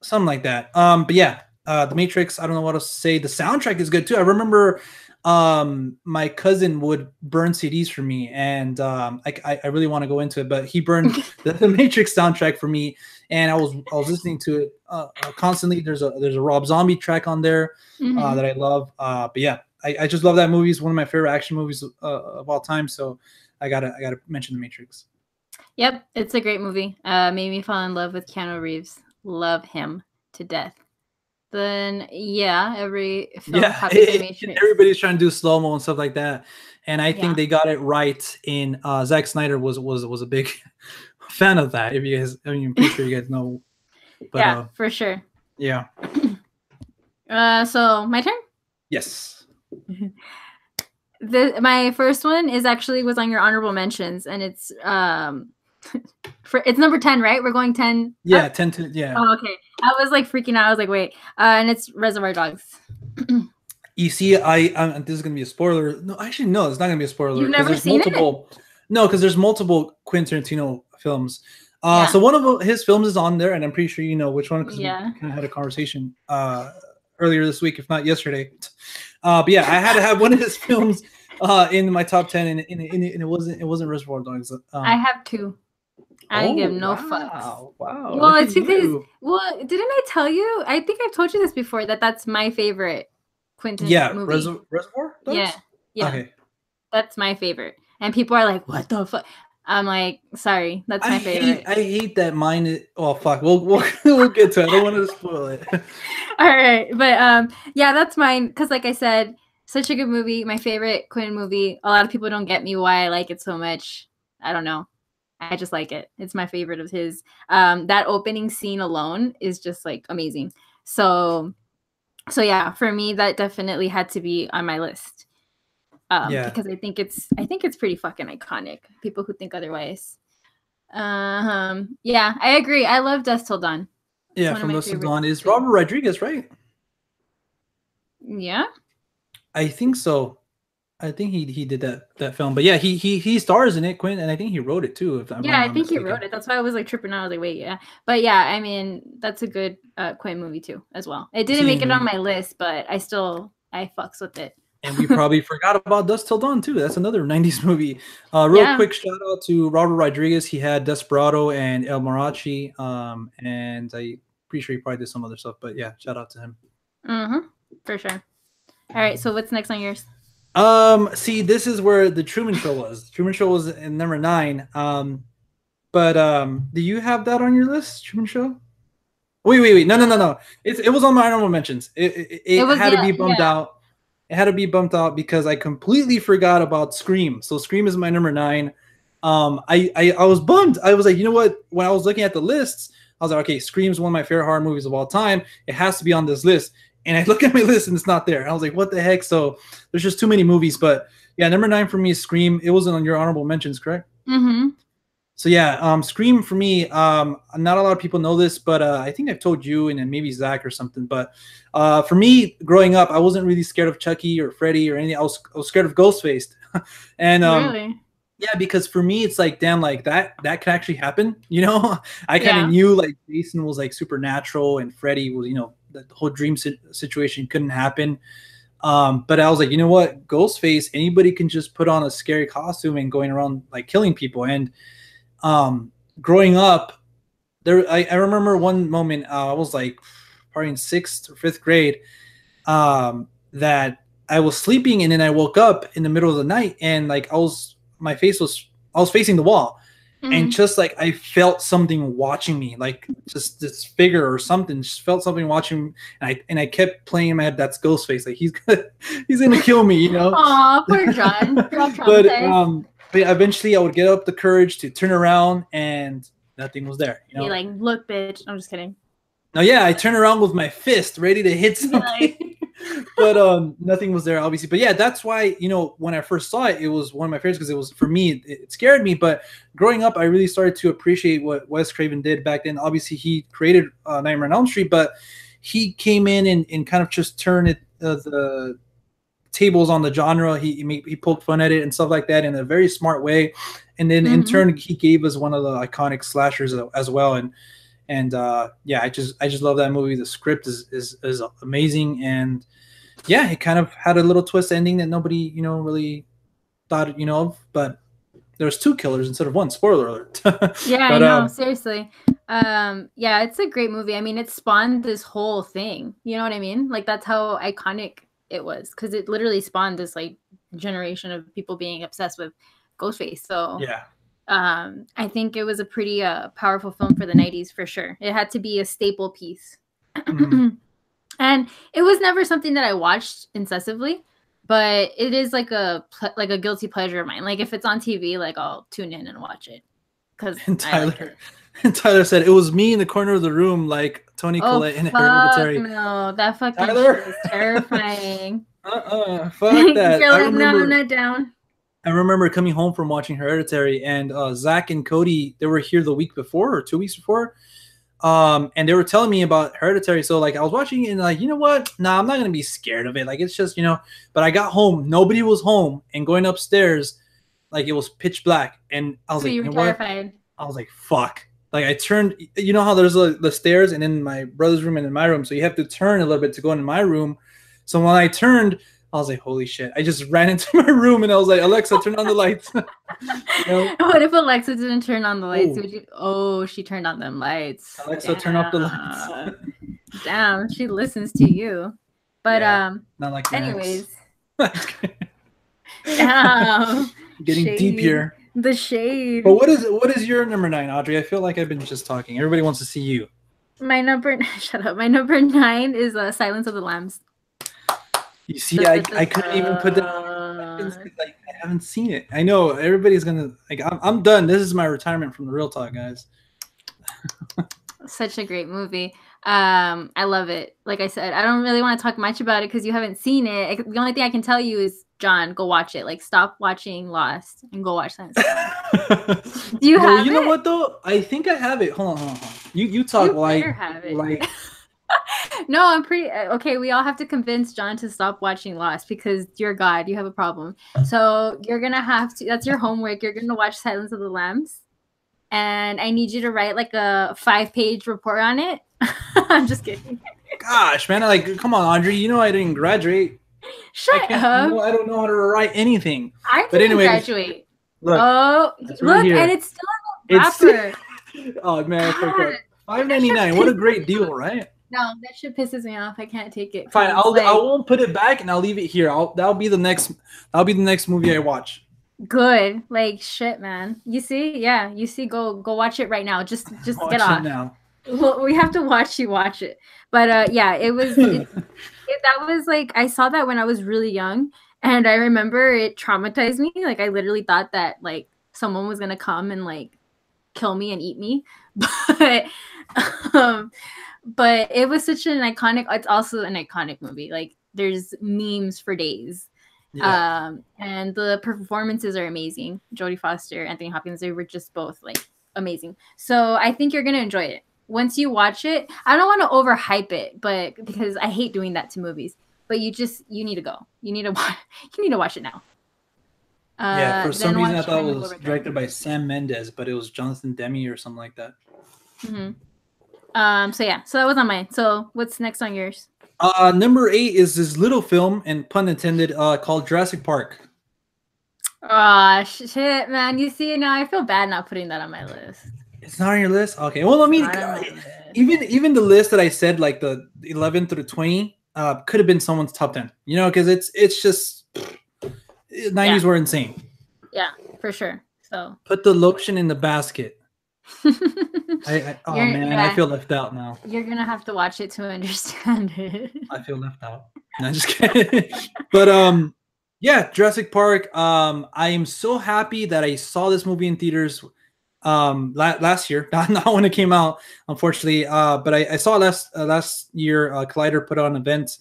Something like that. But yeah, The Matrix, I don't know what else to say. The soundtrack is good too. I remember my cousin would burn CDs for me, and I really want to go into it, but he burned the Matrix soundtrack for me, and I was listening to it constantly. There's a Rob Zombie track on there that I love. But yeah, I just love that movie. It's one of my favorite action movies of all time. So I gotta mention The Matrix. Yep, it's a great movie. Made me fall in love with Keanu Reeves. Love him to death. then yeah, every film Yeah, happy animation is. everybody's trying to do slow mo and stuff like that, and I think Yeah. they got it right. In Zack Snyder was a big fan of that. If you guys, I mean, I'm pretty sure you guys know, but Yeah, for sure. yeah, So my turn. yes, My first one is actually was on your honorable mentions, and it's it's number 10, right? We're going 10. yeah, tend to yeah. Oh, okay. I was like freaking out. I was like, wait, and it's Reservoir Dogs. You see, this is gonna be a spoiler. No, actually, no, it's not gonna be a spoiler You've because never there's seen multiple. No, because there's multiple Quentin Tarantino films. Yeah. So one of his films is on there, and I'm pretty sure you know which one because Yeah. we kind of had a conversation earlier this week, if not yesterday. But yeah, I had to have one of his films in my top 10, and it wasn't Reservoir Dogs. I have two. I give no fucks. Wow. Well, look it's at because you. well, didn't I tell you? I think I've told you this before that that's my favorite Quentin movie. Reservoir Dogs? Yeah. Yeah. Okay. That's my favorite. And people are like, "What the fuck?" I'm like, "Sorry, that's my favorite." I hate that mine is. Oh fuck. We'll get to it. I don't want to spoil it. All right, but yeah, that's mine because, like I said, such a good movie. My favorite Quentin movie. A lot of people don't get me why I like it so much. I don't know. I just like it. It's my favorite of his. That opening scene alone is just like amazing. So yeah, for me, that definitely had to be on my list. Because I think it's pretty fucking iconic. People who think otherwise. Yeah, I agree. I love Dusk Till Dawn. Yeah, from Dusk Till Dawn is Robert Rodriguez, right? Yeah, I think so. I think he did that film, but yeah, he stars in it, Quinn, and I think he wrote it too. If I'm I think mistaken. he wrote it. That's why I was like tripping out. I was like, wait, yeah, but yeah, I mean, that's a good Quinn movie too, as well. It didn't make it on my list, but I fucks with it. And we probably forgot about Dusk Till Dawn too. That's another 90s movie. Real quick shout out to Robert Rodriguez. He had Desperado and El Mariachi. And I'm pretty sure he probably did some other stuff, but yeah, shout out to him. Mm-hmm. For sure. All right, so what's next on yours? See, this is where the Truman Show was. Truman Show was in number 9. But do you have that on your list, Truman Show? Wait. No. It was on my honorable mentions. It had to be bumped out. It had to be bumped out because I completely forgot about Scream. So Scream is my number 9. I was bummed. I was like, you know what? When I was looking at the lists, I was like, okay, Scream's one of my favorite horror movies of all time. It has to be on this list. And I look at my list and it's not there. I was like, what the heck? So there's just too many movies. But yeah, number 9 for me is Scream. It wasn't on your honorable mentions, correct? Mm-hmm. So yeah, Scream for me, not a lot of people know this, but I think I've told you and then maybe Zach or something. But for me, growing up, I wasn't really scared of Chucky or Freddy or anything. I was scared of Ghostface. And really? yeah, because for me, it's like, damn, like that can actually happen. You know, I kind of knew like Jason was like supernatural and Freddy was, you know, the whole dream situation couldn't happen. But I was like, you know what, Ghostface, anybody can just put on a scary costume and going around like killing people. And growing up there, I remember one moment, I was like probably in 6th or 5th grade, that I was sleeping and then I woke up in the middle of the night and like I was facing the wall. Mm-hmm. And just like I felt something watching me, like just this figure or something, just felt something watching me, and I kept playing in my head, that's Ghostface, like he's gonna kill me, you know. Aw, poor John. But eventually I would get up the courage to turn around and nothing was there. You know? You're like, look, bitch. I'm just kidding. No, yeah, I turn around with my fist ready to hit something. But nothing was there, obviously. But yeah, that's why, you know, when I first saw it, it was one of my favorites because it was, for me, it scared me. But growing up, I really started to appreciate what Wes Craven did back then. Obviously, he created Nightmare on Elm Street, but he came in and kind of just turned the tables on the genre. He poked fun at it and stuff like that in a very smart way. And then in turn, he gave us one of the iconic slashers as well. And yeah, I just love that movie. The script is amazing, and yeah, it kind of had a little twist ending that nobody, you know, really thought, you know, of. But there's 2 killers instead of 1. Spoiler alert. Yeah, but, I know. Seriously. Yeah, it's a great movie. I mean, it spawned this whole thing. You know what I mean? Like that's how iconic it was, because it literally spawned this like generation of people being obsessed with Ghostface. So yeah. I think it was a pretty powerful film for the 90s for sure. It had to be a staple piece. And it was never something that I watched incessively, but it is like a guilty pleasure of mine. Like if it's on TV, like I'll tune in and watch it because And I like Tyler it. and Tyler said it was me in the corner of the room, like Tony Oh Collette in fuck Hereditary. no, that fucking shit Tyler, is terrifying. fuck that. You're like, no, I'm not down. I remember coming home from watching Hereditary, and Zach and Cody, they were here the week before or 2 weeks before, and they were telling me about Hereditary. So like I was watching it and like, you know what? Nah, I'm not gonna be scared of it. Like it's just, But I got home, nobody was home, and going upstairs, like it was pitch black, and I was So like, you you were know what? terrified. I was like, fuck. Like I turned, you know how there's the stairs and in my brother's room and in my room, so you have to turn a little bit to go into my room. So when I turned, I was like, holy shit. I just ran into my room and I was like, Alexa, turn on the lights. What if Alexa didn't turn on the lights? Oh. Oh, she turned on them lights. Alexa, turn off the lights. Damn, she listens to you. But yeah, not like anyways. Damn. Getting shade. deep here. The shade. But what is your number 9, Audrey? I feel like I've been just talking. Everybody wants to see you. My number shut up. My number 9 is Silence of the Lambs. You see, I couldn't even put that on because I haven't seen it. I know everybody's gonna like. I'm done. This is my retirement from the Real Talk, guys. Such a great movie. I love it. Like I said, I don't really want to talk much about it because you haven't seen it. The only thing I can tell you is, John, go watch it. Like, stop watching Lost and go watch Silence of the Lambs. Do you have it? You know what though? I think I have it. Hold on. You talk like. No, I'm pretty okay. We all have to convince John to stop watching Lost because, dear God, you have a problem. So you're gonna have to. That's your homework. You're gonna watch Silence of the Lambs, and I need you to write like a 5-page report on it. I'm just kidding. Gosh, man! Like, come on, Audrey. You know I didn't graduate. Shut up! I don't know how to write anything. I didn't graduate. Look, look, and it's still a wrapper. Oh man, I forgot. $5.99. What a great deal, right? No, that shit pisses me off. I can't take it. Fine, I won't put it back and I'll leave it here. That'll be the next movie I watch. Good. Like shit, man. You see? Yeah, you see, go watch it right now. Just get off. Now. Well, we have to watch you watch it. But yeah, that was like, I saw that when I was really young and I remember it traumatized me. Like I literally thought that like someone was gonna come and like kill me and eat me. But it was such an iconic. It's also an iconic movie. Like there's memes for days. Yeah. And the performances are amazing. Jodie Foster, Anthony Hopkins, they were just both like amazing. So I think you're gonna enjoy it once you watch it. I don't want to overhype it, but because I hate doing that to movies. But you need to go. You need to watch it now. Yeah, for some reason I thought it was directed by Sam Mendes, but it was Jonathan Demme or something like that. Mm-hmm. So that was on mine. So what's next on yours? Number 8 is this little film, and pun intended, called Jurassic Park. Ah, shit, man. You see, now I feel bad not putting that on my list. It's not on your list? Okay. Well, I mean, even the list that I said, like the 11 through 20, could have been someone's top 10. You know, because it's just 90s were insane. Yeah, for sure. So put the lotion in the basket. I feel left out now. You're gonna have to watch it to understand it. I feel left out. No, just kidding. But yeah, Jurassic Park. I am so happy that I saw this movie in theaters last year, not when it came out, unfortunately. But I saw last year. Collider put on an event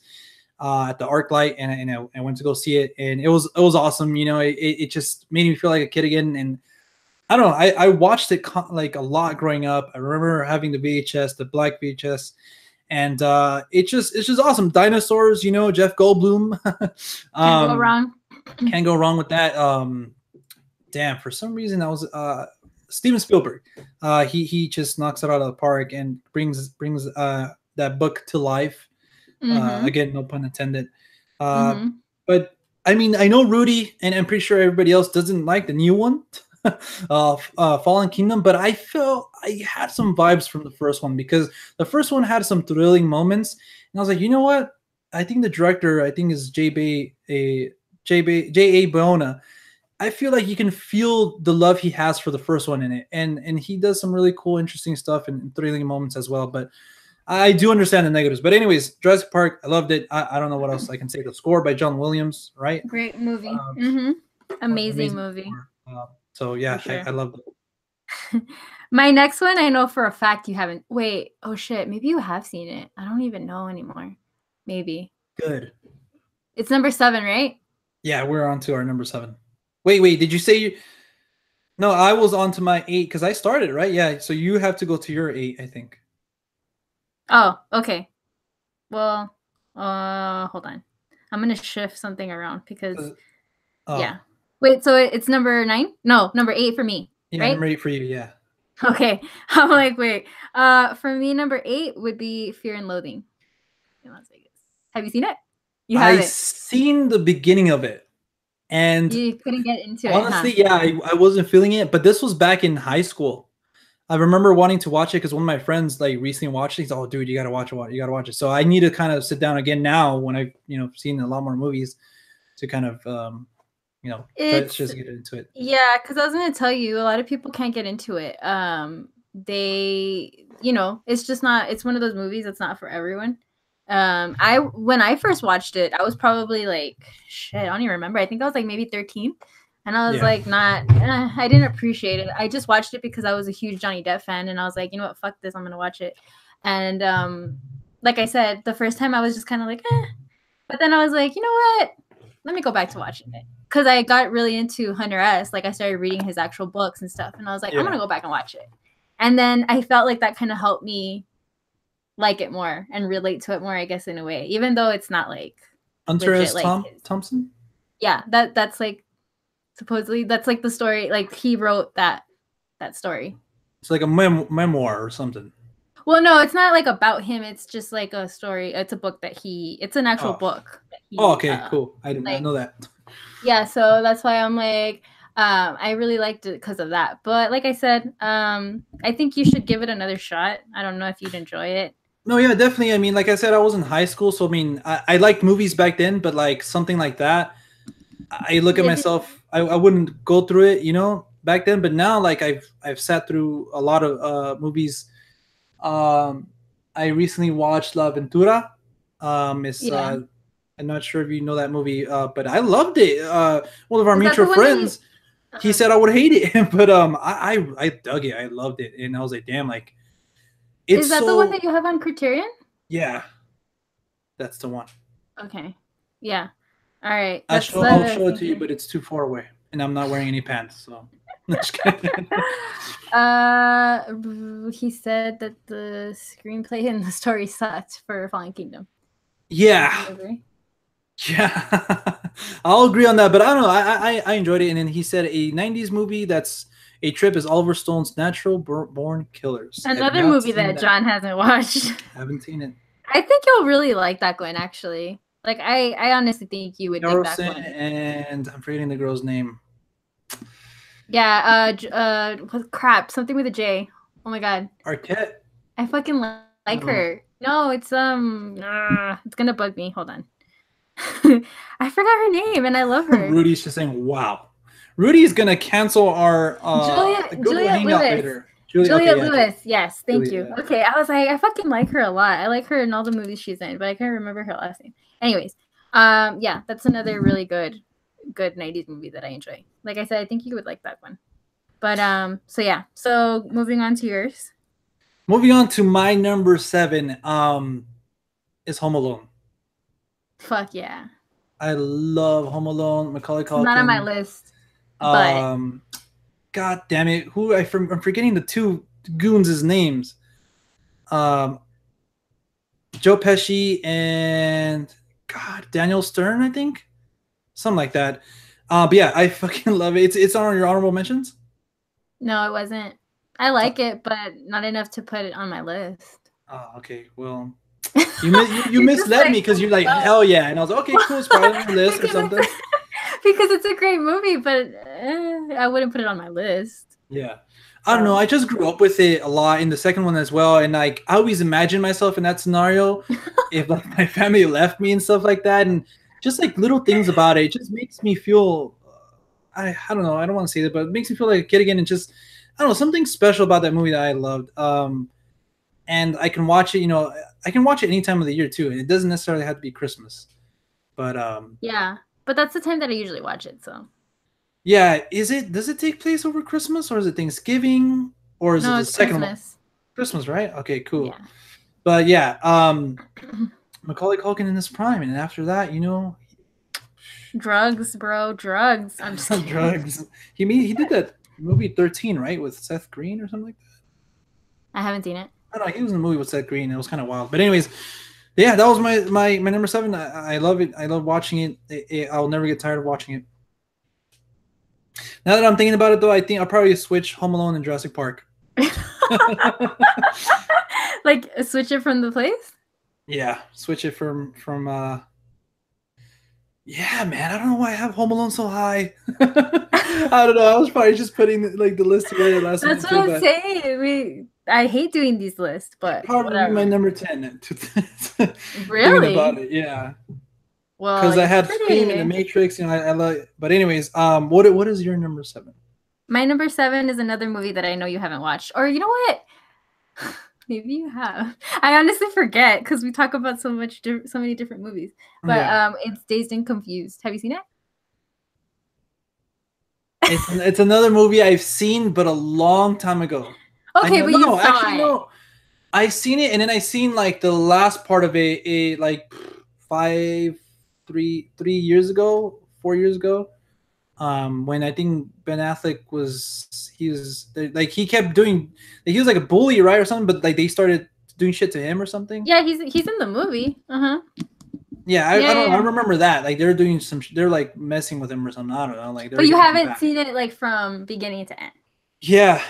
at the ArcLight, and I went to go see it, and it was awesome. You know, it just made me feel like a kid again, and I don't know. I watched it like a lot growing up. I remember having the VHS, the black VHS, and it's just awesome. Dinosaurs, you know, Jeff Goldblum. Can't go wrong. Can't go wrong with that. Damn, for some reason I was Steven Spielberg. He just knocks it out of the park and brings that book to life. Mm-hmm. Again, no pun intended. But I mean, I know Rudy, and I'm pretty sure everybody else doesn't like the new one. Fallen Kingdom, but I felt I had some vibes from the first one because the first one had some thrilling moments, and I was like, you know what? I think the director, is J.A. Bayona. I feel like you can feel the love he has for the first one in it, and he does some really cool, interesting stuff and thrilling moments as well. But I do understand the negatives, but anyways, Jurassic Park, I loved it. I don't know what else I can say. The score by John Williams, right? Great movie. Um, Amazing amazing movie score. So yeah, for sure. I loved it. My next one, I know for a fact you haven't. Wait, oh shit, maybe you have seen it. I don't even know anymore. Maybe. Good. It's number 7, right? Yeah, we're on to our number 7. Wait, did you say you? No, I was on to my 8 because I started, right? Yeah, so you have to go to your 8, I think. Oh, okay. Well, hold on. I'm gonna shift something around because yeah. Wait, so it's number 9? No, number 8 for me. Yeah, right? number 8 for you. Yeah. Okay. I'm like, wait. For me, number 8 would be Fear and Loathing in Las Vegas. Have you seen it? You haven't. Seen the beginning of it, and you couldn't get into honestly, it. Huh? yeah, I wasn't feeling it. But this was back in high school. I remember wanting to watch it because one of my friends like recently watched it. He's, oh, dude, you gotta watch it. You gotta watch it. So I need to kind of sit down again now when I've seen a lot more movies to kind of just get into it. Yeah, because I was gonna tell you, a lot of people can't get into it. They, it's just not. It's one of those movies that's not for everyone. When I first watched it, I was probably like, shit, I don't even remember. I think I was like maybe 13. And I was like, I didn't appreciate it. I just watched it because I was a huge Johnny Depp fan. And I was like, you know what, fuck this, I'm going to watch it. And like I said, the first time I was just kind of like, eh. But then I was like, you know what, let me go back to watching it. Because I got really into Hunter S. Like I started reading his actual books and stuff. And I was like, I'm going to go back and watch it. And then I felt like that kind of helped me like it more and relate to it more, I guess, in a way. Even though it's not like Hunter S. Thompson? Yeah, that's like, supposedly that's like the story, like he wrote that story. It's like a memoir or something. Well, no, it's not like about him. It's just like a story. It's a book it's an actual book. Okay, cool. I did not know that. Yeah, so that's why I'm like, I really liked it because of that. But like I said, I think you should give it another shot. I don't know if you'd enjoy it. No, yeah, definitely. I mean, like I said, I was in high school, so I mean, I liked movies back then, but like something like that, I look at myself, I wouldn't go through it, back then. But now, like I've sat through a lot of movies. I recently watched La Ventura. I'm not sure if you know that movie, but I loved it. One of our mutual friends, he said I would hate it, but I dug it. I loved it, and I was like, damn, like. Is that the one that you have on Criterion? Yeah, that's the one. Okay. Yeah. All right. I'll show it to you, but it's too far away, and I'm not wearing any pants, so. Just kidding. He said that the screenplay and the story sucked for Fallen Kingdom. Yeah. Yeah, I'll agree on that, but I don't know. I enjoyed it, and then he said a 90s movie that's a trip is Oliver Stone's Natural Born Killers. Another movie that John hasn't watched. Haven't seen it. I think you'll really like that one, actually. Like, I honestly think you would dig that one. And I'm forgetting the girl's name. Yeah, crap, something with a J. Oh my god. Arquette. I fucking like her. No, it's gonna bug me. Hold on. I forgot her name, and I love her. Rudy's just saying, "Wow." Rudy's gonna cancel our Juliet Lewis. Juliet Lewis. Yes, thank you. Yeah. Okay, I was like, I fucking like her a lot. I like her in all the movies she's in, but I can't remember her last name. Anyways, yeah, that's another really good 90s movie that I enjoy. Like I said, I think you would like that one. But so yeah. So moving on to yours. Moving on to my number 7, is Home Alone. Fuck yeah. I love Home Alone. Macaulay Culkin. Not on my list. But God damn it! I'm forgetting the two goons' names. Joe Pesci and Daniel Stern, I think, something like that. But yeah, I fucking love it. It's on your honorable mentions. No, it wasn't. I like it, but not enough to put it on my list. Oh, okay. Well, you misled me because you're like, hell yeah, and I was like, okay, cool, it's probably on the list or something. Because it's a great movie, but I wouldn't put it on my list. Yeah. I don't know. I just grew up with it a lot in the second one as well. And like, I always imagine myself in that scenario if like my family left me and stuff like that. And just like little things about it just makes me feel, I don't know. I don't want to say that, but it makes me feel like a kid again. And just, I don't know, something special about that movie that I loved. and I can watch it. You know, I can watch it any time of the year too. It doesn't necessarily have to be Christmas. But Yeah, but that's the time that I usually watch it. So yeah, does it take place over Christmas or is it Thanksgiving or is it no, the it's second one? Christmas. Christmas, right? Okay, cool. Yeah. But yeah, Macaulay Culkin in his prime, and after that, you know, Drugs, bro, drugs. I'm just kidding. drugs. He did that movie 13, right, with Seth Green or something like that. I haven't seen it. I don't know. He was in the movie with Seth Green. It was kind of wild. But anyways, yeah, that was my number 7. I love it. I love watching it. I'll never get tired of watching it. Now that I'm thinking about it, though, I think I'll probably switch Home Alone and Jurassic Park. Like switch it from the place? Yeah, switch it from yeah, man. I don't know why I have Home Alone so high. I don't know. I was probably just putting like the list together last That's minute what too, I'm saying. I hate doing these lists, but probably whatever. my number 10. Thinking Really? about it, yeah. Well, Because I you're had pretty. Fame and The Matrix, you know, I love. But anyways, what is your number 7? My number 7 is another movie that I know you haven't watched, or you know what? Maybe you have. I honestly forget because we talk about so many different movies. But Yeah. it's Dazed and Confused. Have you seen it? It's another movie I've seen, but a long time ago. I Okay, know. but you No, saw actually, it. no. I seen it, and then I seen like the last part of a like 3 years ago, 4 years ago. When I think Ben Affleck like he kept doing, like, he was like a bully, right, or something, but like they started doing shit to him or something. Yeah, he's in the movie. Yeah, Yeah, I yeah, don't know. I yeah. remember that. Like they're doing they're like messing with him or something. I don't know. Like they're But you getting him haven't back. seen it like from beginning to end. Yeah.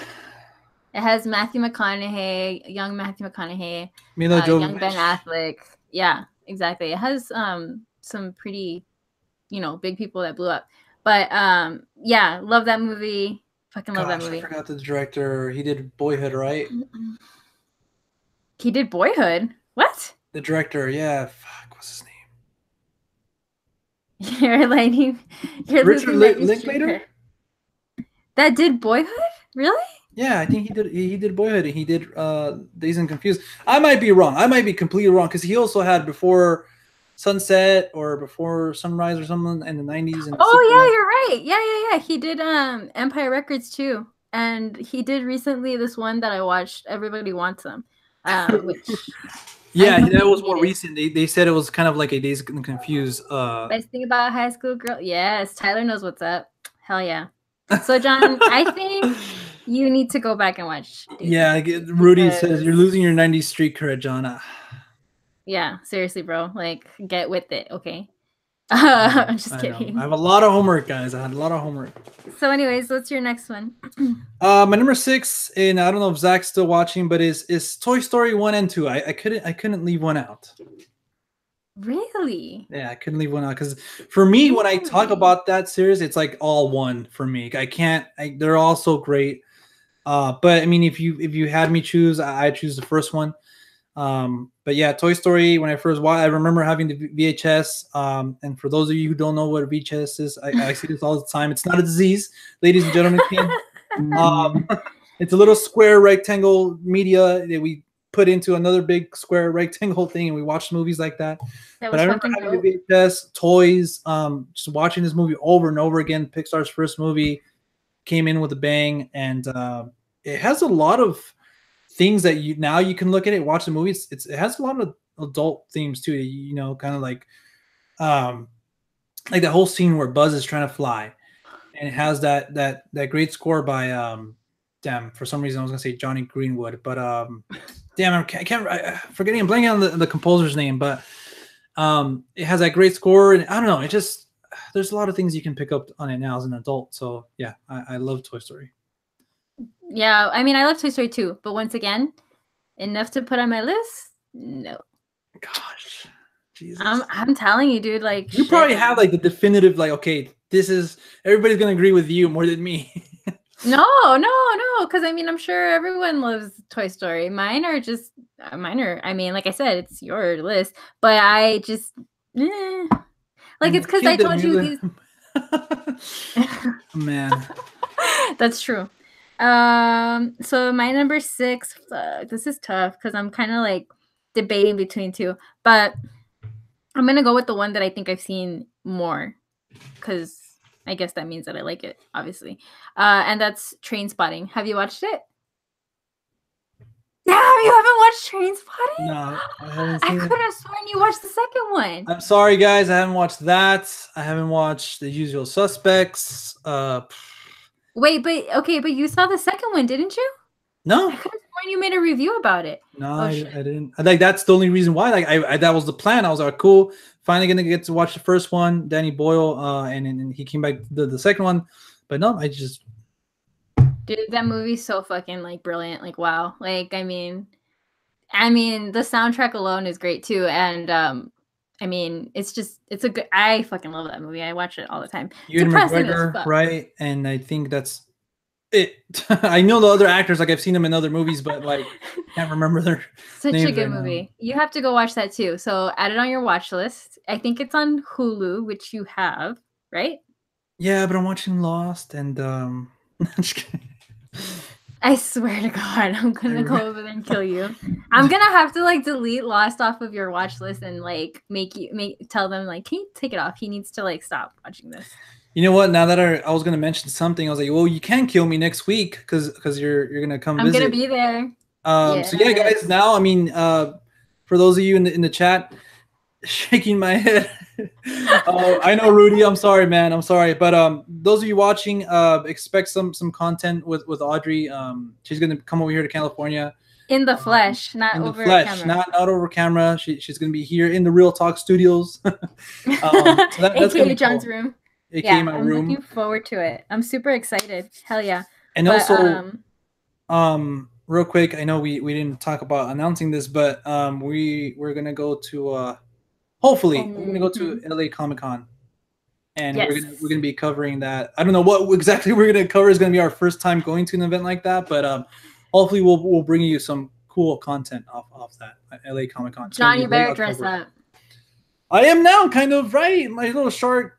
It has Matthew McConaughey, young Matthew McConaughey, Mila young Jovovich. Ben Affleck. Yeah, exactly. It has some pretty, big people that blew up. But yeah, love that movie. Fucking love that Gosh, I movie. forgot the director. He did Boyhood, right? He did Boyhood. What? The director, yeah. Fuck, what's his name? You're Richard losing that Linklater? That did Boyhood? Really? Yeah, I think he did Boyhood, and he did Dazed and Confused. I might be wrong. I might be completely wrong because he also had Before Sunset or Before Sunrise or something in the 90s. And Oh yeah, you're right. Yeah. He did Empire Records too. And he did recently this one that I watched, Everybody Wants Them. Which yeah, that was more recent. They said it was kind of like a Dazed and Confused. Best thing about high school girl. Yes, Tyler knows what's up. Hell yeah. So John, I think you need to go back and watch. Yeah, Rudy says you're losing your 90s street cred, John. Yeah, seriously, bro. Like, get with it, okay? I'm just kidding. I have a lot of homework, guys. I had a lot of homework. So, anyways, what's your next one? My number 6, and I don't know if Zach's still watching, but is Toy Story 1 and 2. I couldn't leave one out. Really? Yeah, I couldn't leave one out because for me, when I talk about that series, it's like all one for me. I can't. They're all so great. But I mean, if you had me choose, I choose the first one. But yeah, Toy Story. When I first watched, I remember having the VHS. And for those of you who don't know what a VHS is, I see this all the time. It's not a disease, ladies and gentlemen. It's a little square rectangle media that we put into another big square rectangle thing, and we watched movies like that. But I remember having the VHS, toys, just watching this movie over and over again. Pixar's first movie came in with a bang, and it has a lot of things that you can look at it, watch the movie. It has a lot of adult themes too. You know, kind of like that whole scene where Buzz is trying to fly, and it has that great score by damn, for some reason I was gonna say Johnny Greenwood, but damn, I'm forgetting. I'm blanking on the composer's name, but it has that great score, and I don't know. It just there's a lot of things you can pick up on it now as an adult. So yeah, I love Toy Story. Yeah, I mean, I love Toy Story too, but once again, enough to put on my list? No. Gosh, Jesus. I'm telling you, dude. Like, you probably have like the definitive, like, okay, this is everybody's gonna agree with you more than me. No, because I mean, I'm sure everyone loves Toy Story. Mine are, I mean, like I said, it's your list, but I just, like, it's because I told you these. Man, that's true. So my number 6, this is tough because I'm kind of like debating between two, but I'm gonna go with the one that I think I've seen more, because I guess that means that I like it, obviously. And that's Train Spotting. Have you watched it? Damn, you haven't watched Train Spotting? No, I haven't I seen could it. have sworn you watched the second one. I'm sorry, guys. I haven't watched that. I haven't watched The Usual Suspects. Wait, but you saw the second one, didn't you? I No, could have sworn you made a review about it. no, Oh I shit. didn't. Like that's the only reason why. Like I that was the plan. I was like, cool. Finally gonna get to watch the first one, Danny Boyle, and he came back the second one, but no, I just Dude, that movie's so fucking like brilliant. Like wow. Like I mean the soundtrack alone is great too, and I mean it's a good. I fucking love that movie. I watch it all the time. Ewan Depressing as McGregor, fuck. right? And I think that's it. I know the other actors, like I've seen them in other movies, but like can't remember their Such names a good right now. movie. You have to go watch that too. So add it on your watch list. I think it's on Hulu, which you have, right? Yeah, but I'm watching Lost, and just kidding. I swear to God, I'm gonna go over there and kill you. I'm gonna have to like delete Lost off of your watch list and like tell them like, can you take it off? He needs to like stop watching this. You know what? Now that I was gonna mention something, I was like, well, you can kill me next week because you're gonna come I'm visit. gonna be there. So yeah, guys. Now, I mean, for those of you in the chat, shaking my head. I know, Rudy. I'm sorry, man. I'm sorry, but those of you watching, expect some content with Audrey. She's gonna come over here to California In the flesh, not in the over flesh, camera. not over camera. She's gonna be here in the Real Talk Studios. So that's AKA John's room. AKA my I'm room. looking forward to it. I'm super excited. Hell yeah. And also, real quick, I know we didn't talk about announcing this, but we're gonna go to hopefully we're gonna go to LA Comic Con, and Yes. we're gonna be covering that. I don't know what exactly we're gonna cover. Is gonna be our first time going to an event like that, but hopefully we'll bring you some cool content off that LA Comic Con. John, you better dress up. I am now, kind of, right. My little short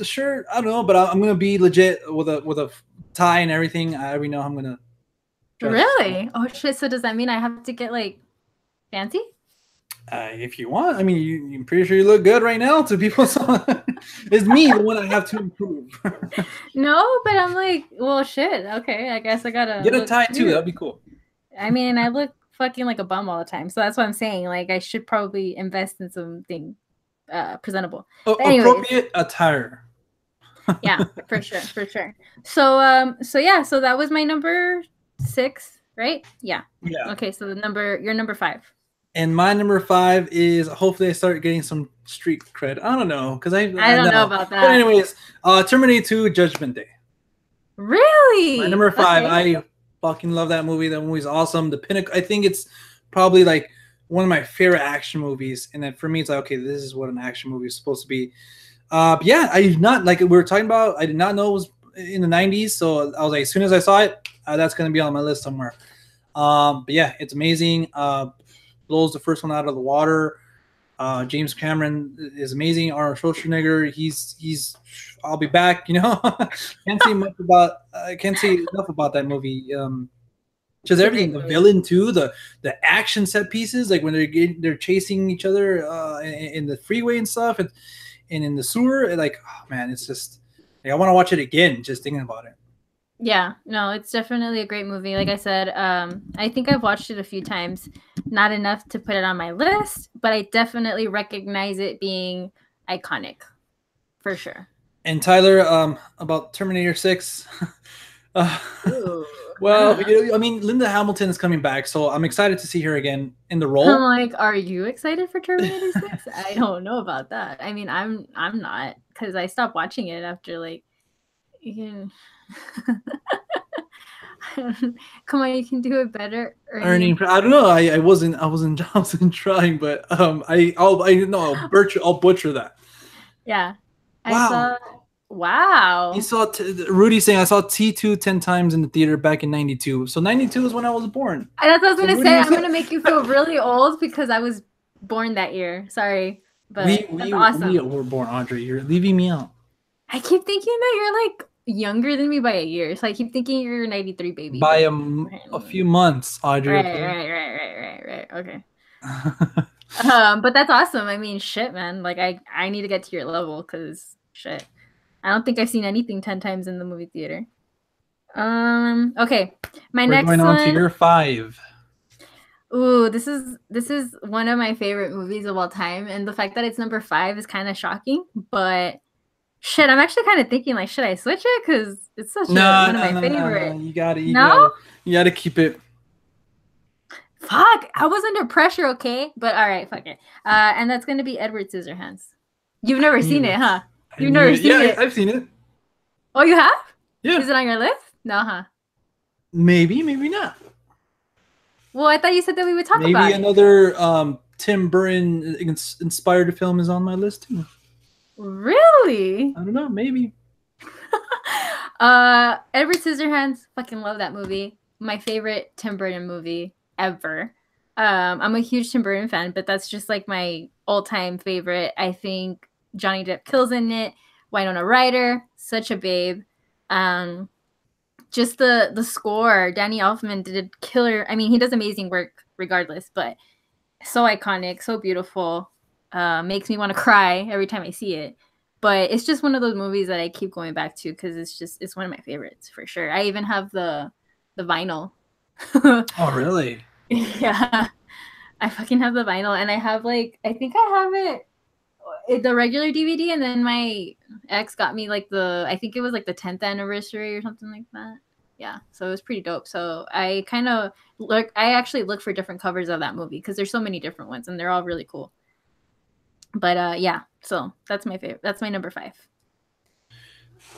shirt. I don't know, but I'm gonna be legit with a tie and everything. I already know I'm gonna. Really? Oh shit! So does that mean I have to get like fancy? If you want, I mean, I'm pretty sure you look good right now to people. So it's me, the one I have to improve. No, but I'm like, well, shit. Okay, I guess I gotta get a tie too. That'd be cool. I mean, I look fucking like a bum all the time, so that's what I'm saying. Like, I should probably invest in something presentable. Appropriate attire. Yeah, for sure. So yeah, so that was my number 6, right? Yeah. Okay, so your number 5. And my number 5 is, hopefully I start getting some street cred. I don't know, because I don't know about that. But anyways, Terminator 2 Judgment Day. Really? My number 5. Okay. I fucking love that movie. That movie's awesome. The pinnacle. I think it's probably like one of my favorite action movies. And then for me, it's like, okay, this is what an action movie is supposed to be. But yeah, I did not, like we were talking about, I did not know it was in the 90s. So I was like, as soon as I saw it, that's going to be on my list somewhere. But yeah, it's amazing. Blows the first one out of the water. James Cameron is amazing. Arnold Schwarzenegger, he's I'll be back. You know, can't say enough about that movie. Just everything. The villain too. The action set pieces, like when they're chasing each other in the freeway and stuff, and in the sewer. Like, oh man, it's just like, I want to watch it again just thinking about it. Yeah, no, it's definitely a great movie. Like I said, I think I've watched it a few times. Not enough to put it on my list, but I definitely recognize it being iconic, for sure. And Tyler, about Terminator 6. Well, I mean, Linda Hamilton is coming back, so I'm excited to see her again in the role. I'm like, are you excited for Terminator 6? I don't know about that. I mean, I'm not, because I stopped watching it after like. Come on, you can do it better. Ernie, I don't know. I wasn't trying, but I'll butcher that. Yeah. Wow. Wow. You saw Rudy saying I saw T2 10 times in the theater back in 92. So 92 is when I was born. That's what I was going to say. I'm going to make you feel really old because I was born that year. Sorry. But that's awesome. We were born, Audrey. You're leaving me out. I keep thinking that you're like younger than me by a year. So I keep thinking you're a 93 baby, by but a few months, Audrey. right, Okay. right. Okay. But that's awesome. I mean, shit, man. Like I need to get to your level because shit. I don't think I've seen anything 10 times in the movie theater. Okay. My We're going next on to one. your 5. Ooh, this is one of my favorite movies of all time, and the fact that it's number 5 is kind of shocking. But shit, I'm actually kind of thinking like, should I switch it? Because it's such a No, one of no, my no, no, no. favorite. You got it. No, You got to keep it. fuck, I was under pressure. Okay, but all right, fuck it. And that's gonna be Edward Scissorhands. You've never I seen knew it, it. huh? I You've knew never it. seen Yeah, it. I've seen it. Oh, you have? Yeah. Is it on your list? No, huh? Maybe, maybe not. Well, I thought you said that we would talk Maybe about it. another Tim Burton inspired film is on my list too. Really? I don't know. Maybe. Edward Scissorhands, fucking love that movie. My favorite Tim Burton movie ever. I'm a huge Tim Burton fan, but that's just like my all-time favorite. I think Johnny Depp kills in it. Winona Ryder, such a babe. Um, just the score. Danny Elfman did killer. I mean, he does amazing work regardless, but so iconic, so beautiful. Makes me want to cry every time I see it. But it's just one of those movies that I keep going back to because it's one of my favorites for sure. I even have the vinyl. Oh, really? Yeah, I fucking have the vinyl, and I have like I think I have the regular DVD, and then my ex got me like I think it was like the 10th anniversary or something like that. Yeah, so it was pretty dope. So I kind of I actually look for different covers of that movie because there's so many different ones, and they're all really cool. But yeah, so that's my favorite. That's my number 5.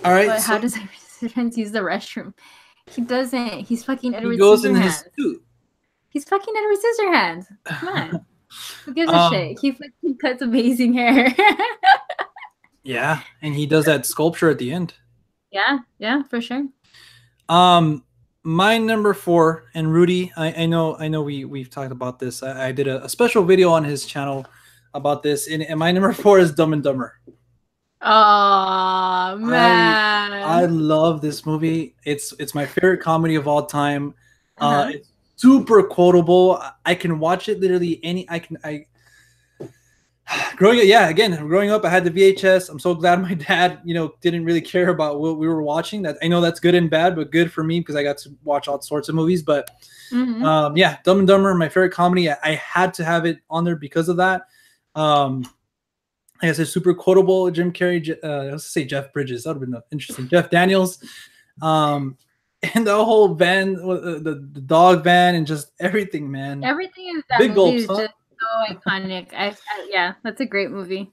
All right. But So how does Edward use the restroom? He doesn't. He's fucking he Edward goes in his Scissorhands. suit. He's fucking Edward Scissorhands. Come on. Who gives a um, shit? He fucking cuts amazing hair. yeah, and he does that sculpture at the end. Yeah, for sure. My number 4, and Rudy, I know we've talked about this. I did a special video on his channel about this, and my number 4 is Dumb and Dumber. Oh I man. love this movie. It's my favorite comedy of all time. Uh-huh. It's super quotable. I can watch it literally I growing up I had the VHS. I'm so glad my dad, didn't really care about what we were watching. That I know that's good and bad, but good for me because I got to watch all sorts of movies. But yeah, Dumb and Dumber, my favorite comedy. I had to have it on there because of that. Like I said, super quotable. Jim Carrey. Let's say Jeff Bridges. That would have been interesting. Jeff Daniels, and the whole van, the dog van, and just everything, man. Everything in that Big movie gulps, is huh? just so iconic. Yeah, that's a great movie.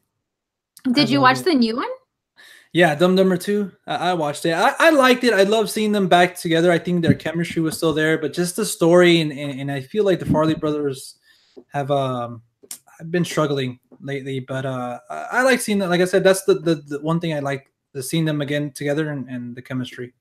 Did you love watch it. the new one? Yeah, Dumb and Dumber 2. I watched it. I liked it. I love seeing them back together. I think their chemistry was still there, but just the story and I feel like the Farley brothers have been struggling lately. But I like seeing that. Like I said, that's the one thing I like, the seeing them again together and the chemistry.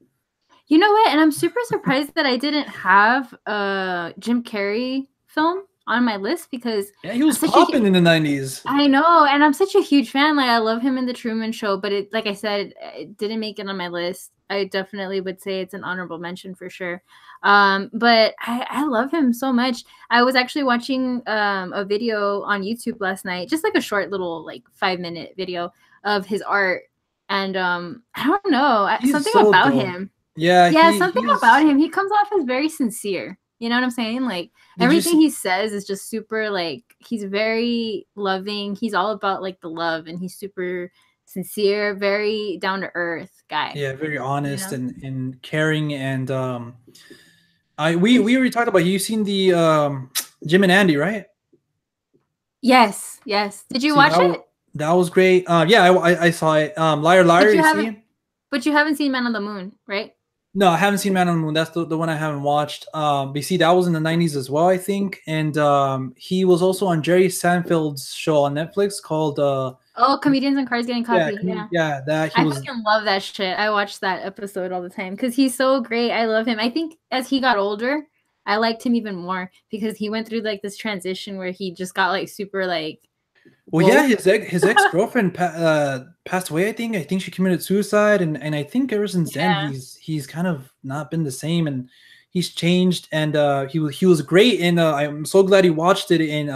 You know what? And I'm super surprised that I didn't have a Jim Carrey film on my list because Yeah, he was popping in the 90s. I know, and I'm such a huge fan. Like I love him in the Truman Show, but like I said, it didn't make it on my list. I definitely would say it's an honorable mention for sure. But I love him so much. I was actually watching a video on YouTube last night, just like a short little like 5-minute video of his art, and I don't know, something so about dope. him. Yeah, Something about him. He comes off as very sincere. You know what I'm saying? Like everything he says is just super like he's very loving. He's all about like the love and he's super sincere, very down to earth guy. Yeah, very honest and caring and we already talked about you've seen the Jim and Andy, right? Yes. Did you watch it? That was great. Yeah, I saw it. Liar Liar, you see? But you haven't seen Man on the Moon, right? No, I haven't seen Man on the Moon. That's the one I haven't watched. But you see, that was in the 90s as well, I think. And he was also on Jerry Seinfeld's show on Netflix called Comedians in Cars Getting Coffee. Yeah, I fucking love that shit. I watch that episode all the time because he's so great. I love him. I think as he got older, I liked him even more because he went through like this transition where he just got like super like Well, yeah, his ex girlfriend passed away. I think she committed suicide, and I think ever since then Yeah. he's kind of not been the same, and he's changed. And he was great, and I'm so glad he watched it in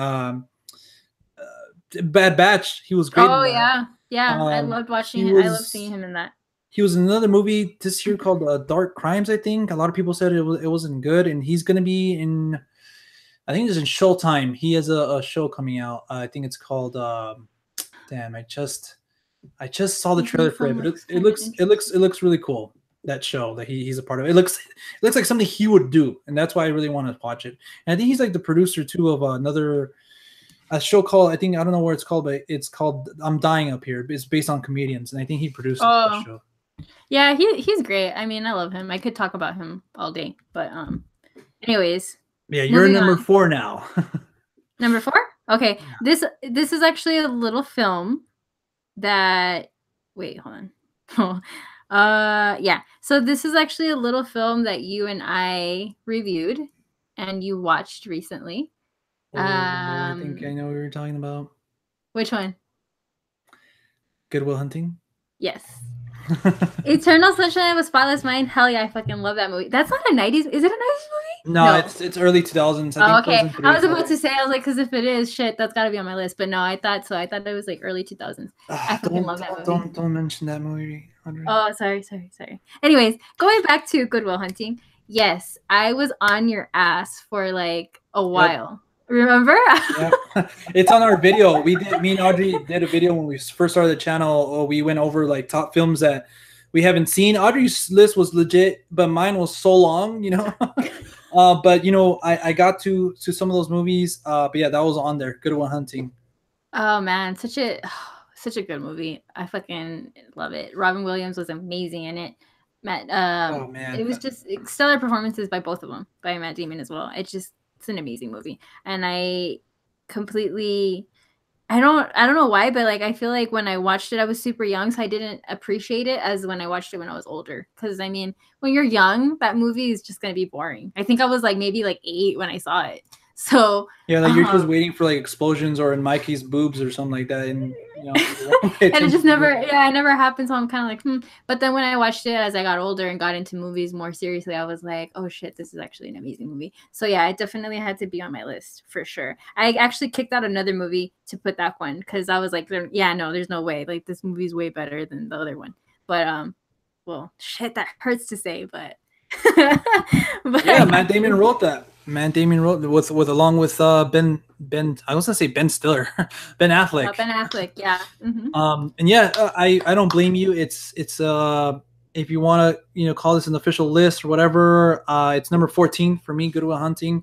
Bad Batch. He was great in Oh that. yeah, yeah. I loved He watching it. I love seeing was him in that. he was in another movie this year called Dark Crimes. I think a lot of people said it wasn't good, and he's gonna be in. I think it's in Showtime. He has a show coming out. I think it's called. Damn, I just saw the trailer for it, but Looks kind of interesting. it looks really cool. That show that he's a part of. It looks like something he would do, and that's why I really want to watch it. And I think he's like the producer too of another a show called, I think, I don't know where it's called, but it's called I'm Dying Up Here. It's based on comedians, and I think he produces that Oh show. yeah, he's great. I mean, I love him. I could talk about him all day, but anyways, Yeah, you're moving number on. 4 now. Number 4. Okay, Yeah. this is actually a little film that. Wait, hold on. Yeah. So this is actually a little film that you and I reviewed and you watched recently. Oh, I think I know what you're talking about. Which one? Good Will Hunting. Yes. Eternal Sunshine of a Spotless Mind. Hell yeah, I fucking love that movie. That's not a 90's. Is it a 90's movie? No, it's early 2000s. I think okay. 2003. I was about to say, I was like, because if it is, shit, that's got to be on my list. But no, I thought so. I thought it was like early 2000s. I fucking love that movie. Don't mention that movie, Audrey. Oh, sorry. Anyways, going back to Good Will Hunting. Yes, I was on your ass for like a while. Remember? Yeah. It's on our video. Me and Audrey did a video when we first started the channel. We went over like top films that we haven't seen. Audrey's list was legit, but mine was so long, you know. But you know, I got to some of those movies. But yeah, that was on there. Good Will Hunting. Oh man, such a good movie. I fucking love it. Robin Williams was amazing in it. Oh man, it was just stellar performances by both of them, by Matt Damon as well. It's an amazing movie, and I completely. I don't know why, but like I feel like when I watched it, I was super young, so I didn't appreciate it as when I watched it when I was older. Because I mean, when you're young, that movie is just gonna be boring. I think I was like maybe like 8 when I saw it. So yeah, like you're just waiting for like explosions or in Mikey's boobs or something like that, and you know, and it just never, it never happened. So I'm kind of like, But then when I watched it as I got older and got into movies more seriously, I was like, oh shit, this is actually an amazing movie. So yeah, it definitely had to be on my list for sure. I actually kicked out another movie to put that one because I was like, yeah, no, there's no way. Like this movie's way better than the other one. But well, shit, that hurts to say, but. But yeah, Matt Damon wrote that. Matt Damon wrote with along with Ben. I was gonna say Ben Stiller, Ben Affleck. Ben Affleck, yeah. Mm-hmm. And yeah, I don't blame you. It's if you want to call this an official list or whatever, it's number 14 for me. Good Will Hunting.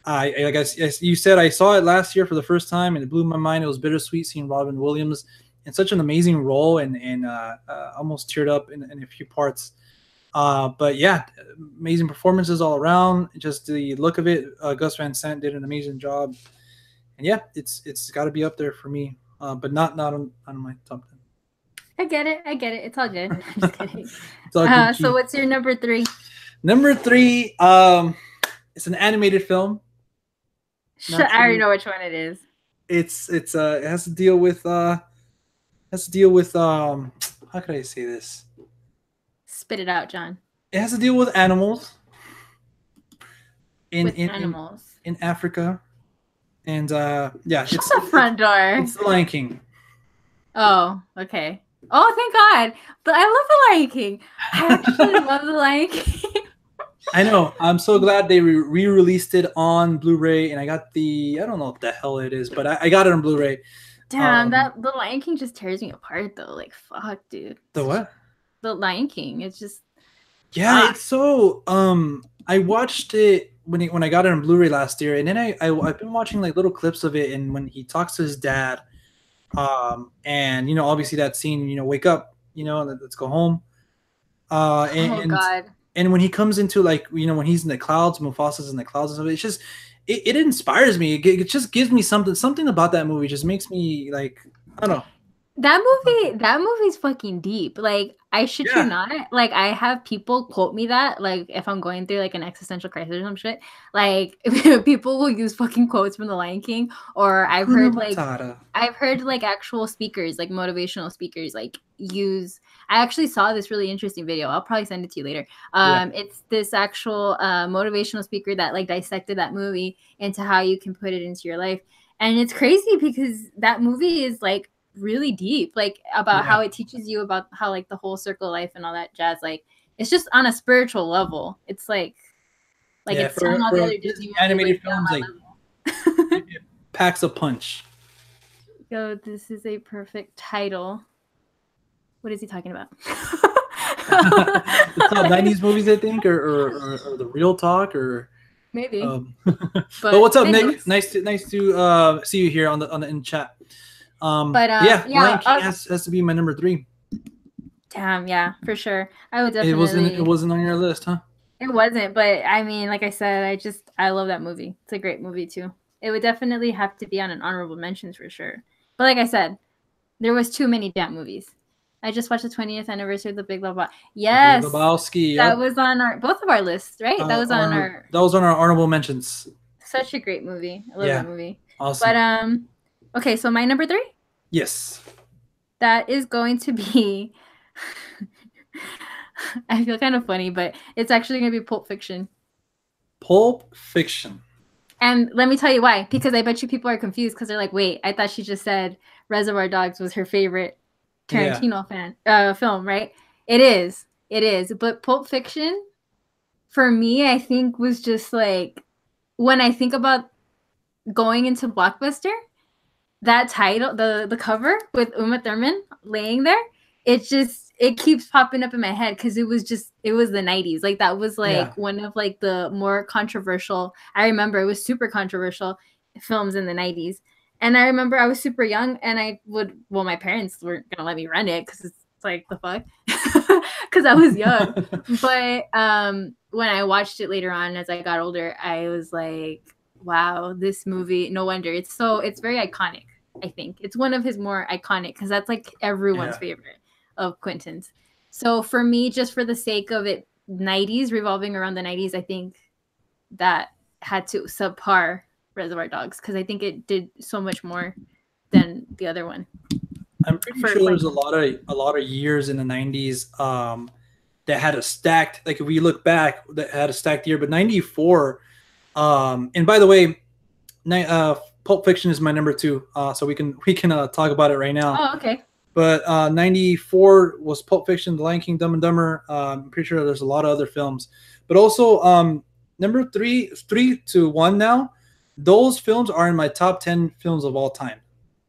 I guess as you said, I saw it last year for the first time and it blew my mind. It was bittersweet seeing Robin Williams in such an amazing role and almost teared up in a few parts. But yeah, amazing performances all around. Just the look of it. Gus Van Sant did an amazing job, and yeah, it's got to be up there for me. But not on my top 10. I get it. It's all good. I'm just kidding. So what's your number 3? Number 3, it's an animated film. I already know which one it is. It has to deal with how could I say this? Spit it out, John. It has to deal with animals. In Africa, and yeah, Shut the front door. It's The Lion King. Oh, okay. Oh, thank God! But I love The Lion King. I actually love The Lion King. I know. I'm so glad they re-released it on Blu-ray, and I got I don't know what the hell it is, but I got it on Blu-ray. Damn, The Lion King just tears me apart, though. Like, fuck, dude. The what? The Lion King. It's just. Yeah, it's so. I watched it when I got it on Blu-ray last year, and then I've been watching like little clips of it, and when he talks to his dad, and obviously that scene, wake up, let's go home. Oh God. And when he comes into like when he's in the clouds, Mufasa's in the clouds and stuff, it's just it inspires me. It just gives me something about that movie just makes me like I don't know. That movie's fucking deep. Like I shit you not. Like, I have people quote me that, like, if I'm going through like an existential crisis or some shit, like people will use fucking quotes from The Lion King, or I've heard like actual speakers, like motivational speakers, like use. I actually saw this really interesting video. I'll probably send it to you later. It's this actual motivational speaker that like dissected that movie into how you can put it into your life, and it's crazy because that movie is like really deep, like about how it teaches you about how like the whole circle of life and all that jazz. Like it's just on a spiritual level. It's like it's telling all the other Disney animated films, like it packs a punch. Yo, this is a perfect title. What is he talking about? The top 90s movies, I think, or the real talk, or maybe. But what's up, Nick? Nice to see you here in chat. Lion King has to be my number 3. Damn, yeah, for sure. I would definitely. It wasn't on your list, huh? It wasn't, but I mean, like I said, I love that movie. It's a great movie too. It would definitely have to be on an honorable mentions for sure. But like I said, there was too many damn movies. I just watched the 20th anniversary of The Big Lebowski. Yes, Big Lebowski. That was on both of our lists, right? That was on our honorable mentions. Such a great movie. I love that movie. Awesome. But okay, so my number 3. Yes. That is going to be. I feel kind of funny, but it's actually going to be Pulp Fiction. Pulp Fiction. And let me tell you why. Because I bet you people are confused because they're like, wait, I thought she just said Reservoir Dogs was her favorite Tarantino film, right? It is. But Pulp Fiction, for me, I think was just like, when I think about going into Blockbuster, that title, the cover with Uma Thurman laying there, it keeps popping up in my head because it was the 90s. Like that was like one of like the more controversial. I remember it was super controversial films in the 90s. And I remember I was super young and my parents weren't going to let me rent it because it's like the fuck because I was young. But when I watched it later on as I got older, I was like, wow, this movie, no wonder it's very iconic. I think it's one of his more iconic because that's like everyone's favorite of Quentin's. So for me, just for the sake of it, 90s, revolving around the 90s, I think that had to subpar Reservoir Dogs because I think it did so much more than the other one. I'm pretty sure there's a lot of years in the 90s that had a stacked, like if we look back, that had a stacked year. But 94, and by the way, Pulp Fiction is my number 2, so we can talk about it right now. Oh, okay. But 94 was Pulp Fiction, The Lion King, Dumb and Dumber. I'm pretty sure there's a lot of other films. But also number 3 to 1 now, those films are in my top 10 films of all time.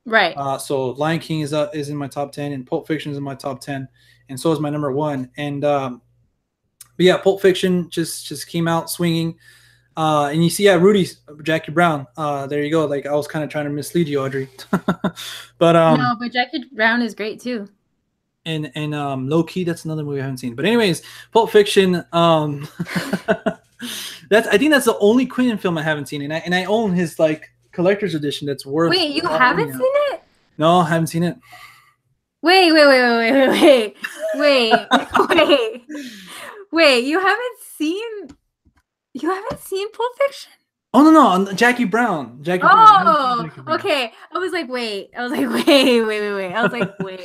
Right. So Lion King is in my top 10, and Pulp Fiction is in my top 10, and so is my number 1. And but yeah, Pulp Fiction just came out swinging. And you see, Rudy's Jackie Brown. There you go. Like I was kind of trying to mislead you, Audrey. But no, but Jackie Brown is great too. And Low Key, that's another movie I haven't seen. But anyways, Pulp Fiction. I think that's the only Quentin film I haven't seen, and I own his like collector's edition. That's worth. Wait, you haven't seen it? No, I haven't seen it. Wait. You haven't seen Pulp Fiction? Oh no, Jackie Brown. Jackie Brown. Okay. I was like, wait. I was like, wait.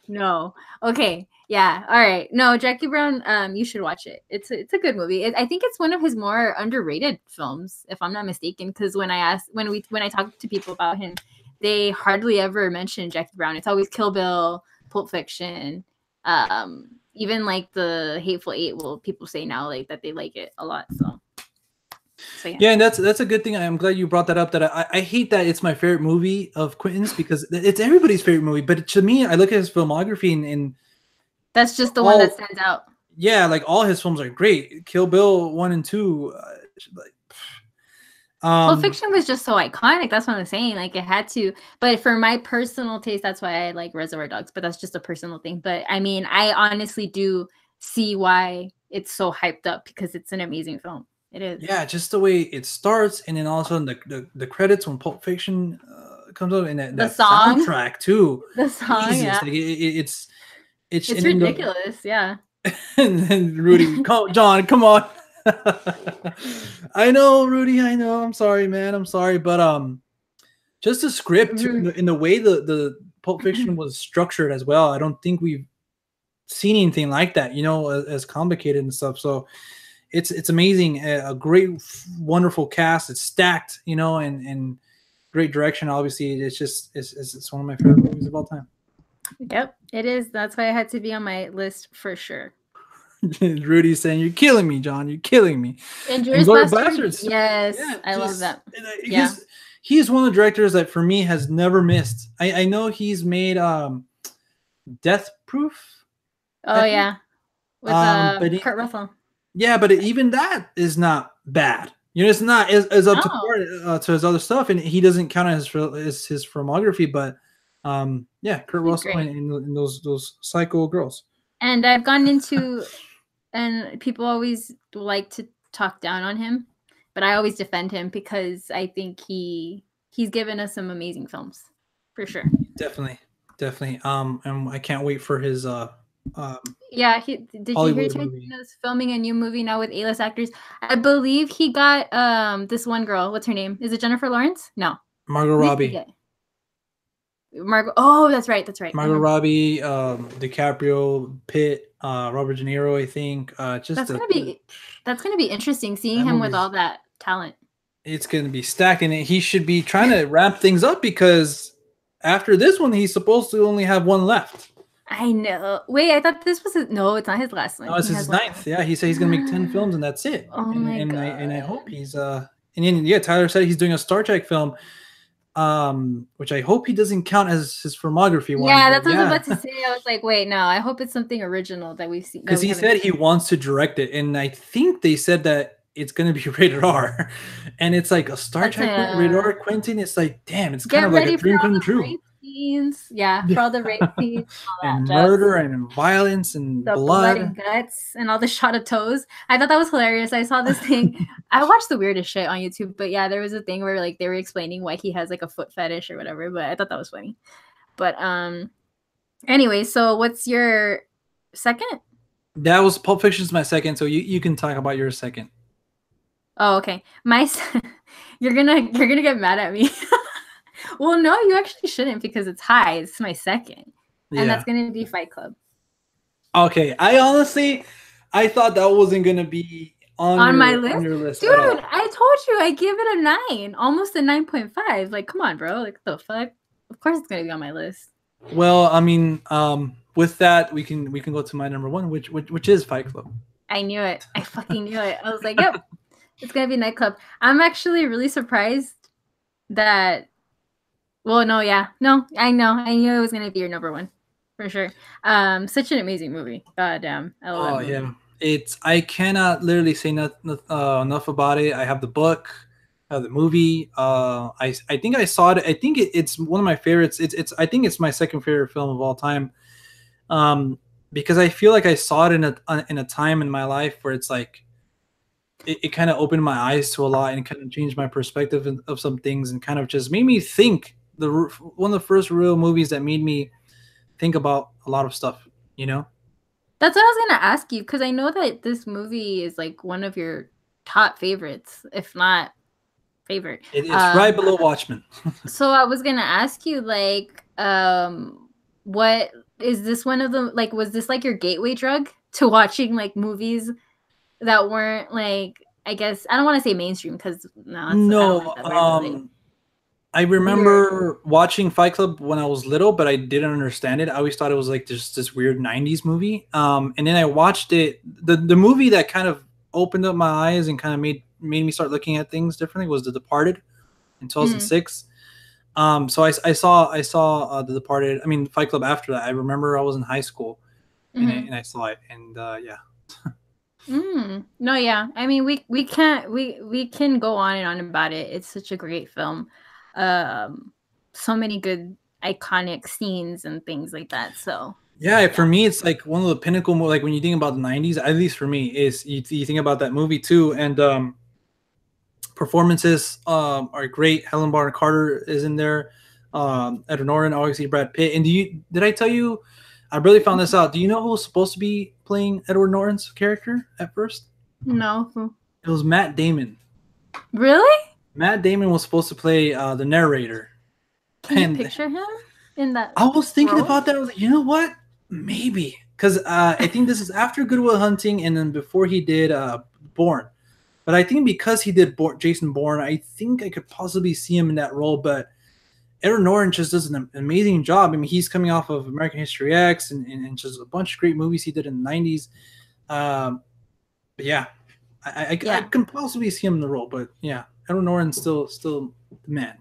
No. Okay. Yeah. All right. No, Jackie Brown. You should watch it. It's a good movie. I think it's one of his more underrated films, if I'm not mistaken. Because when I talk to people about him, they hardly ever mention Jackie Brown. It's always Kill Bill, Pulp Fiction. Even like the Hateful Eight. Well, people say now like that they like it a lot. So yeah. And that's a good thing. I'm glad you brought that up. That I hate that it's my favorite movie of Quentin's because it's everybody's favorite movie. But to me, I look at his filmography and that's just the one that stands out. Yeah, like all his films are great. Kill Bill 1 and 2. Pulp Fiction was just so iconic. That's what I'm saying. Like it had to. But for my personal taste, that's why I like Reservoir Dogs. But that's just a personal thing. But I mean, I honestly do see why it's so hyped up because it's an amazing film. It is. Yeah, just the way it starts, and then all of a sudden the credits when Pulp Fiction comes out, and that song soundtrack too. The song, Jesus, yeah. Like It's ridiculous. Yeah. And then Rudy, John, come on. I know, Rudy. I know. I'm sorry, man. I'm sorry, but just the script in the way the Pulp Fiction was structured as well. I don't think we've seen anything like that. You know, as complicated and stuff. So it's amazing. A great, wonderful cast. It's stacked. You know, and great direction. Obviously, it's one of my favorite movies of all time. Yep, it is. That's why it had to be on my list for sure. Rudy's saying, "You're killing me, John. You're killing me." And Bastards. Yes, yeah, I love that. He's one of the directors that for me has never missed. I know he's made Death Proof. Oh yeah, with Kurt Russell. Yeah, but even that is not bad. You know, it's not as up to his other stuff, and he doesn't count as his filmography. But yeah, Kurt Russell and those Psycho girls. And I've gone into, and people always like to talk down on him, but I always defend him because I think he's given us some amazing films, for sure. Definitely. And I can't wait for his yeah, did you hear he's filming a new movie now with A-list actors? I believe he got this one girl. What's her name? Is it Jennifer Lawrence? No. Margot Robbie. Oh, that's right. Margot Robbie, DiCaprio, Pitt, Robert De Niro, I think. That's gonna be interesting seeing him with all that talent. It's gonna be stacked, and he should be trying to wrap things up because after this one, he's supposed to only have one left. I know. Wait, I thought this was no, it's not his last one. No, it's his ninth. Yeah, he said he's gonna make 10 films and that's it. Oh my god! And I hope he's and then, yeah, Tyler said he's doing a Star Trek film, which I hope he doesn't count as his filmography one. Yeah, that's what I was about to say. I was like, wait, no, I hope it's something original that we've seen. Because he said he wants to direct it, and I think they said that it's gonna be rated R, and it's like a Star Trek rated R. Quentin, it's like, damn, it's kind of like a dream come true. Scenes. Yeah, for all the rape scenes, and murder and violence and the blood and guts and all the shot of toes. I thought that was hilarious. I saw this thing. I watched the weirdest shit on YouTube, but yeah, there was a thing where like they were explaining why he has like a foot fetish or whatever. But I thought that was funny. But anyway, so what's your second? That was Pulp Fiction's my second, so you can talk about your second. Oh, okay. You're gonna get mad at me. Well, no, you actually shouldn't because it's high. It's my second. And that's going to be Fight Club. Okay. I thought that wasn't going to be on my list. On your list. Dude, I told you I give it a 9. Almost a 9.5. Like, come on, bro. Like, the fuck? Of course it's going to be on my list. Well, I mean, with that, we can go to my number 1, which is Fight Club. I knew it. I fucking knew it. I was like, yep. It's going to be Nightclub. I'm actually really surprised that... Well, no, yeah. No, I know. I knew it was going to be your number 1. For sure. Such an amazing movie. God damn. I love that movie. Yeah. I cannot literally say enough about it. I have the book, I have the movie. I think I saw it. I think it's one of my favorites. I think it's my second favorite film of all time. Because I feel like I saw it in a time in my life where it's like, it kind of opened my eyes to a lot and kind of changed my perspective of some things and kind of just made me think. One of the first real movies that made me think about a lot of stuff, you know? That's what I was going to ask you, because I know that this movie is like one of your top favorites, if not favorite. It's right below Watchmen. So I was going to ask you, like, what is this one of them? Like, was this like your gateway drug to watching like movies that weren't like, I guess, I don't want to say mainstream because I remember watching Fight Club when I was little, but I didn't understand it. I always thought it was like just this weird 90s movie. And then I watched it. The movie that kind of opened up my eyes and kind of made me start looking at things differently was The Departed in 2006. So I saw The Departed. I mean, Fight Club after that. I remember I was in high school and I saw it. And yeah. No, yeah. I mean, we can go on and on about it. It's such a great film. So many good iconic scenes and things like that. So yeah, for me, it's like one of the pinnacle. Like when you think about the 90s, at least for me, is you think about that movie too. And performances are great. Helen Bonham Carter is in there. Edward Norton, obviously Brad Pitt. And did I tell you? I barely found this out. Do you know who was supposed to be playing Edward Norton's character at first? No. It was Matt Damon. Really? Matt Damon was supposed to play the narrator. Can you picture him in that? I was thinking role? about that. I was like, you know what? Maybe. Because I think this is after Good Will Hunting and then before he did Bourne. But I think because he did Jason Bourne, I think I could possibly see him in that role. But Edward Norton just does an amazing job. I mean, he's coming off of American History X and just a bunch of great movies he did in the 90s. But yeah, I can possibly see him in the role. But yeah, Edward Norton's still the man.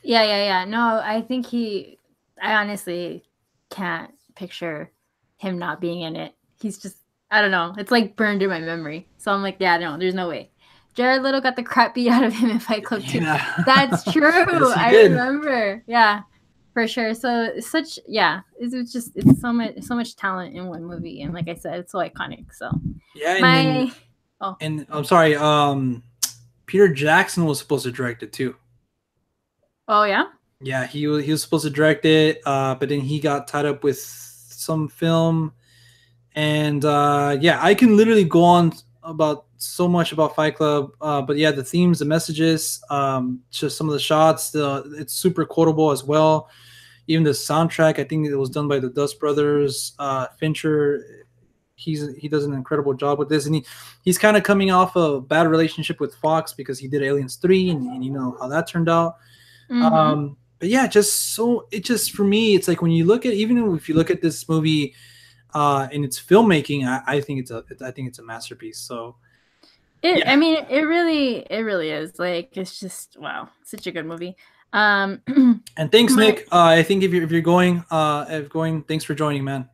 Yeah. No, I think I honestly can't picture him not being in it. He's just, I don't know. It's like burned in my memory. So I'm like, yeah, no, there's no way. Jared Leto got the crap beat out of him in Fight Club 2. That's true. Yes, I remember. Yeah, for sure. So it's so much talent in one movie. And like I said, it's so iconic. So yeah. And I'm sorry, Peter Jackson was supposed to direct it too. Oh yeah? Yeah, he was supposed to direct it, but then he got tied up with some film. And I can literally go on about so much about Fight Club, but yeah, the themes, the messages, just some of the shots, it's super quotable as well. Even the soundtrack, I think it was done by the Dust Brothers. Fincher, he does an incredible job with this, and he's kind of coming off a bad relationship with Fox because he did Aliens 3, and you know how that turned out. Mm-hmm. But yeah, for me, it's like when you look at, even if you look at this movie in its filmmaking, I think it's a masterpiece. So I mean, it really is. Like, it's just, wow, such a good movie. And thanks, Nick. I think if you're going, thanks for joining, man.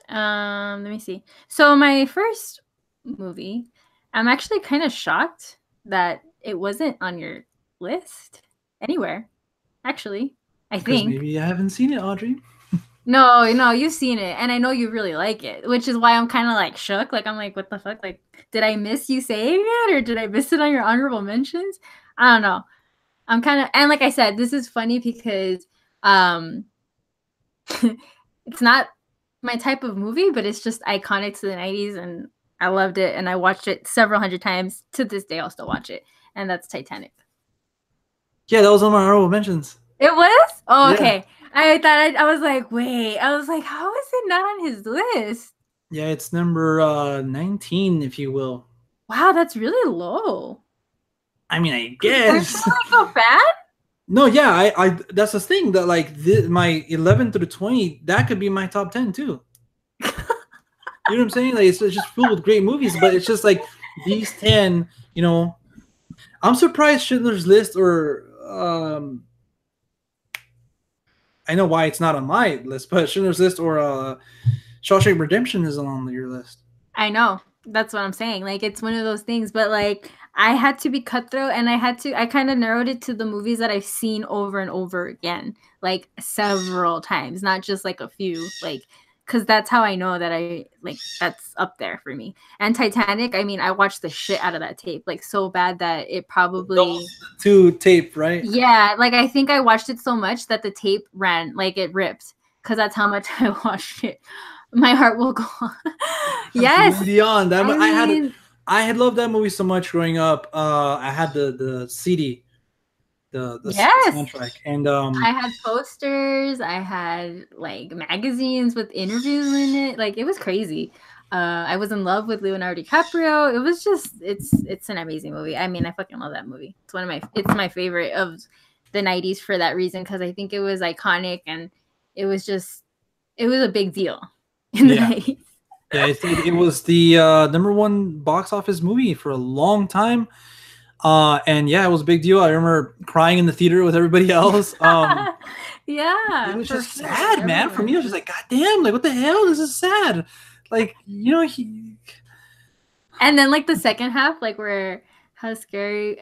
Let me see. So my first movie, I'm actually kind of shocked that it wasn't on your list anywhere. Actually, I think maybe I haven't seen it, Audrey. No, you've seen it, and I know you really like it, which is why I'm kind of like shook. Like, I'm like, what the fuck? Like, did I miss you saying it, or did I miss it on your honorable mentions? I don't know. I'm kind of, and like I said, this is funny because it's not my type of movie, but it's just iconic to the 90s, and I loved it, and I watched it several hundred times. To this day, I'll still watch it, and that's Titanic. Yeah, that was on my honorable mentions. It was? Oh, yeah. Okay. I thought I was like, wait. I was like, how is it not on his list? Yeah, it's number 19, if you will. Wow, that's really low. I mean, I guess. Is it so bad? No, yeah, I that's the thing that like my 11 through 20, that could be my top 10 too. You know what I'm saying? Like it's just filled with great movies, but it's just like these 10. You know, I'm surprised Schindler's List or I know why it's not on my list, but Schindler's List or Shawshank Redemption isn't on your list. I know. That's what I'm saying. Like, it's one of those things, but like I had to be cutthroat, and I kind of narrowed it to the movies that I've seen over and over again, like several times, not just like a few, like, because that's how I know that that's up there for me. And Titanic, I mean, I watched the shit out of that tape, like so bad that it probably two tape, right? Yeah, like I think I watched it so much that the tape ran, like it ripped, because that's how much I watched it. My heart will go on. Yes, beyond that, I had loved that movie so much growing up. I had the CD. The soundtrack, and I had posters, I had like magazines with interviews in it, like it was crazy. I was in love with Leonardo DiCaprio. It was just it's an amazing movie. I mean, I fucking love that movie. It's my favorite of the 90s for that reason, because I think it was iconic, and it was a big deal in the 90s. Yeah, I think it was the number one box office movie for a long time. And yeah, it was a big deal. I remember crying in the theater with everybody else. Yeah, it was just sad, man. For me, I was just like, God damn, like what the hell? This is sad. Like, you know, and then like the second half, like where how scary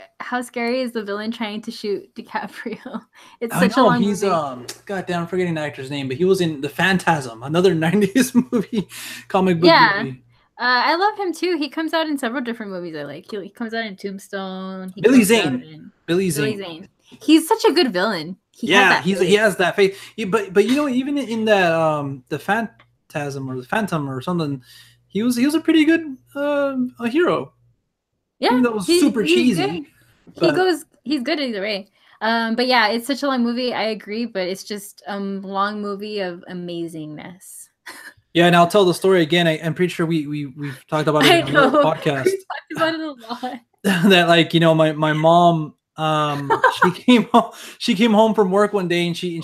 is the villain trying to shoot DiCaprio? It's such a long movie. God damn, I'm forgetting the actor's name, but he was in The Phantasm, another 90s movie, comic book movie. I love him too. He comes out in several different movies I like. He comes out in Tombstone. Billy Zane. He's such a good villain. Yeah, he has that face. But you know, even in that the Phantasm or the Phantom or something, he was a pretty good a hero. Yeah, Even though it was super he's cheesy. good. He's good either way. But yeah, it's such a long movie. I agree, but it's just long movie of amazingness. Yeah, and I'll tell the story again. I'm pretty sure we've talked about it in another podcast. We talked about it a lot. That, like, you know, my mom she came home from work one day and she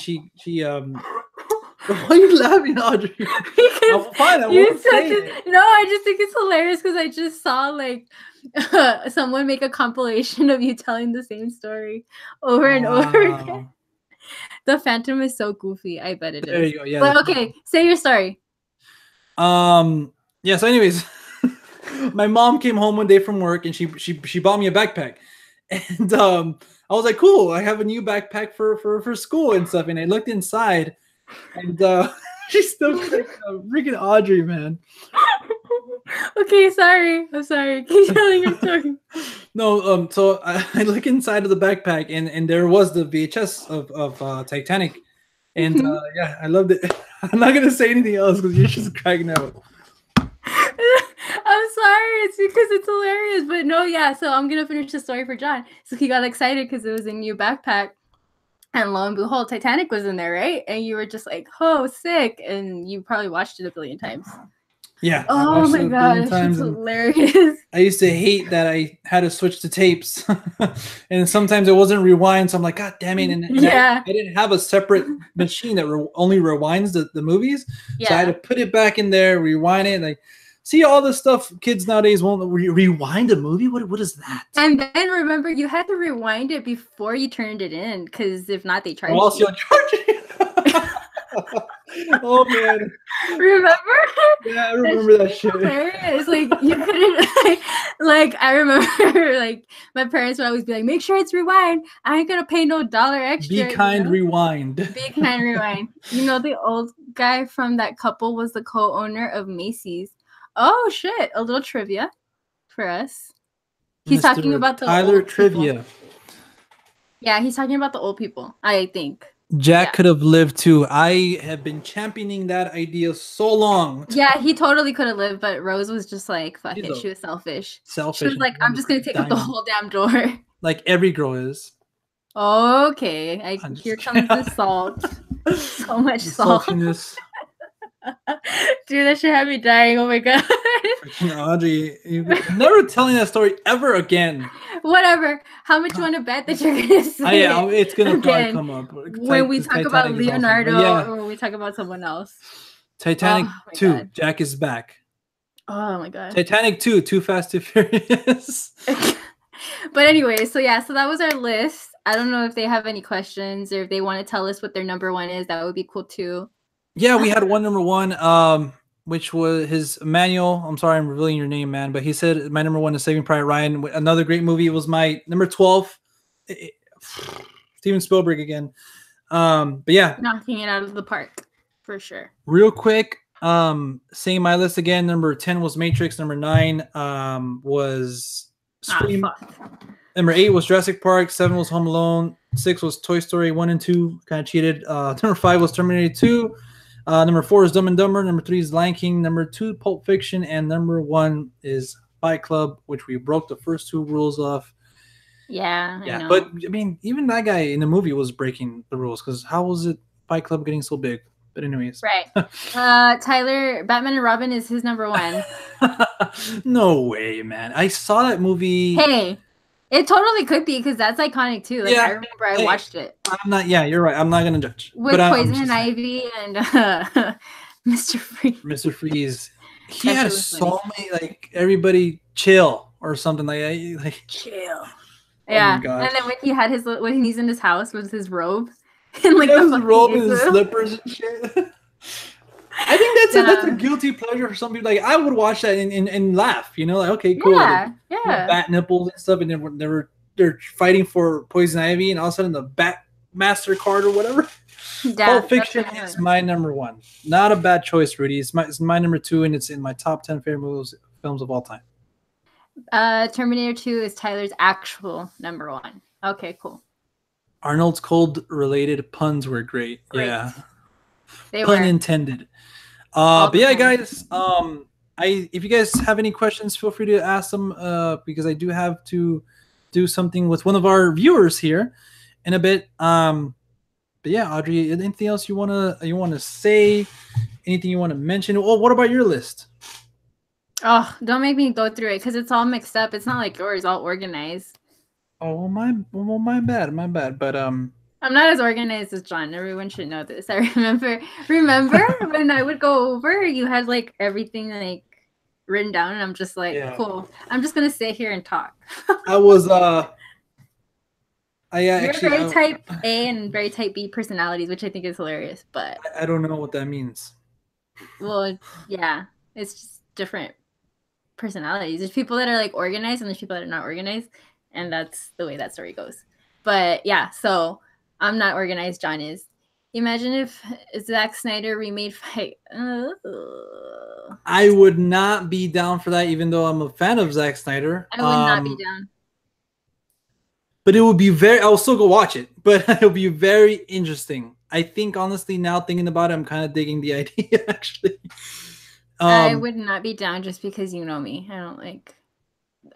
why are you laughing, Audrey? Because fine, no, I just think it's hilarious because I just saw like someone make a compilation of you telling the same story over and over again. The Phantom is so goofy. I bet it is. There you go. Yeah. But okay, say your story. Yeah. So, anyways, my mom came home one day from work and she bought me a backpack, and I was like, cool, I have a new backpack for school and stuff. And I looked inside, and she's still freaking Audrey, man. Okay, sorry. I'm sorry. Keep telling your story. No, so I look inside of the backpack, and there was the VHS of Titanic, and yeah, I loved it. I'm not gonna say anything else because you're just cracking out. I'm sorry. It's because it's hilarious. But no, yeah. So I'm gonna finish the story for John. So he got excited because it was a new backpack, and lo and behold, Titanic was in there, right? And you were just like, "Oh, sick!" And you probably watched it a billion times. Yeah. Oh my god, it's hilarious. I used to hate that I had to switch to tapes, and sometimes it wasn't rewind. So I'm like, God damn it! And I didn't have a separate machine that only rewinds the movies. Yeah. So I had to put it back in there, rewind it, like. See all the stuff kids nowadays won't rewind a movie. What is that? And then remember, you had to rewind it before you turned it in, because if not, they charge you. Also, charge you. Oh man! Remember? Yeah, I remember that shit. It's like you couldn't like I remember like my parents would always be like, "Make sure it's rewind. I ain't gonna pay no $1 extra." Be kind, rewind. Be kind, rewind. You know, the old guy from that couple was the co-owner of Macy's. Oh shit! A little trivia for us. He's Mr. talking about the Tyler old trivia. People. Yeah, he's talking about the old people. I think Jack could have lived too. I have been championing that idea so long. Yeah, he totally could have lived, but Rose was just like, "Fuck it." She was selfish. She was like, "I'm just gonna take up the whole damn door." Like every girl is. Okay, here comes the salt. So much salt. Saltiness. Dude, that should have me dying. Oh my god. Freaking Audrey, you're never telling that story ever again. Whatever. How much you want to bet that you're gonna say yeah, it's gonna probably come up when we talk about Leonardo or when we talk about someone else. Titanic 2, god. Jack is back. Oh my god. Titanic 2, Too Fast, Too Furious. But anyway, so yeah, so that was our list. I don't know if they have any questions or if they want to tell us what their number one is. That would be cool too. Yeah, we had one number one, which was his Manuel. I'm sorry, I'm revealing your name, man. But he said my number one is Saving Private Ryan. Another great movie. It was my number 12. Steven Spielberg again. But yeah. Knocking it out of the park, for sure. Real quick, saying my list again. Number 10 was Matrix. Number 9 was Scream. Number 8 was Jurassic Park. 7 was Home Alone. 6 was Toy Story 1 and 2. Kind of cheated. Number 5 was Terminator 2. Number 4 is Dumb and Dumber. Number 3 is Lion King. Number 2, Pulp Fiction. And number 1 is Fight Club, which we broke the first 2 rules off. Yeah, I know. But, I mean, even that guy in the movie was breaking the rules, because how was it Fight Club getting so big? But anyways. Right. Tyler, Batman and Robin is his number 1. No way, man. I saw that movie. Hey. It totally could be, because that's iconic too. Like, I remember I watched it. I'm not. Yeah, you're right. I'm not gonna judge. With Poison Ivy and Mr. Freeze. Mr. Freeze. He had so many, like, everybody chill or something like chill. Yeah, and then when he had when he's in his house with his robe and like his robe and his slippers and shit. I think that's a guilty pleasure for some people. Like, I would watch that and laugh, you know, like, okay, cool. Yeah, bat nipples and stuff, and then they're fighting for Poison Ivy, and all of a sudden the Bat Master card or whatever. Pulp Fiction is my number 1. Not a bad choice, Rudy. It's my number 2, and it's in my top 10 favorite films of all time. Terminator 2 is Tyler's actual number 1. Okay, cool. Arnold's Cold related puns were great. Great. Yeah. They Pun were intended. all But the yeah, time. guys. If you guys have any questions, feel free to ask them. Because I do have to do something with one of our viewers here in a bit. But yeah, Audrey, anything else you wanna say? Anything you want to mention? Oh, what about your list? Oh, don't make me go through it because it's all mixed up. It's not like yours, all organized. Oh, my bad, my bad. But I'm not as organized as John. Everyone should know this. I remember when I would go over, you had like everything like written down, and I'm just like, yeah, cool. I'm just gonna sit here and talk. I was I You're actually very type A and very type B personalities, which I think is hilarious. But I don't know what that means. well, yeah, it's just different personalities. There's people that are like organized, and there's people that are not organized, and that's the way that story goes. But yeah, so I'm not organized. John is. Imagine if Zack Snyder remade Fight. I would not be down for that, even though I'm a fan of Zack Snyder. I would not be down. But it would be very. I'll still go watch it, but it'll be very interesting. I think honestly, now thinking about it, I'm kind of digging the idea. Actually, I would not be down just because you know me. I don't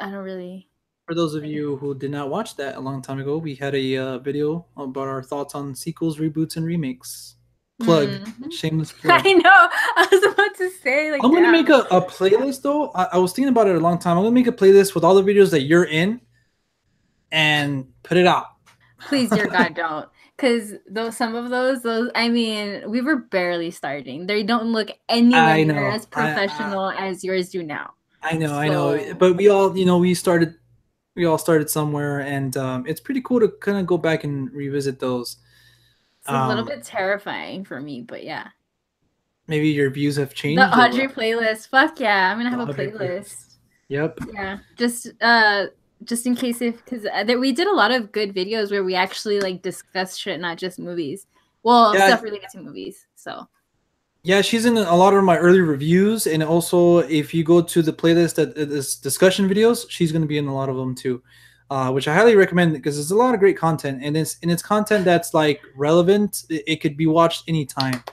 really. for those of you who did not watch that a long time ago, we had a video about our thoughts on sequels, reboots, and remakes. Plug, shameless plug. I know. I was about to say like. I'm gonna make a playlist though. I was thinking about it a long time. I'm gonna make a playlist with all the videos that you're in, and put it out. Please, dear God, don't. Because some of those, I mean, we were barely starting. They don't look anywhere near as professional as yours do now. I know. But we all, we all started somewhere, and it's pretty cool to kind of go back and revisit those. It's a little bit terrifying for me, but yeah. Maybe your views have changed. The Audrey playlist. Fuck yeah, I'm gonna have a playlist. Yep. Yeah, just in case because we did a lot of good videos where we actually like discuss shit, not just movies. Well, stuff related to movies. So. Yeah, she's in a lot of my early reviews, and also if you go to the playlist that is discussion videos, she's going to be in a lot of them too, which I highly recommend because there's a lot of great content, and it's content that's like relevant. It could be watched anytime.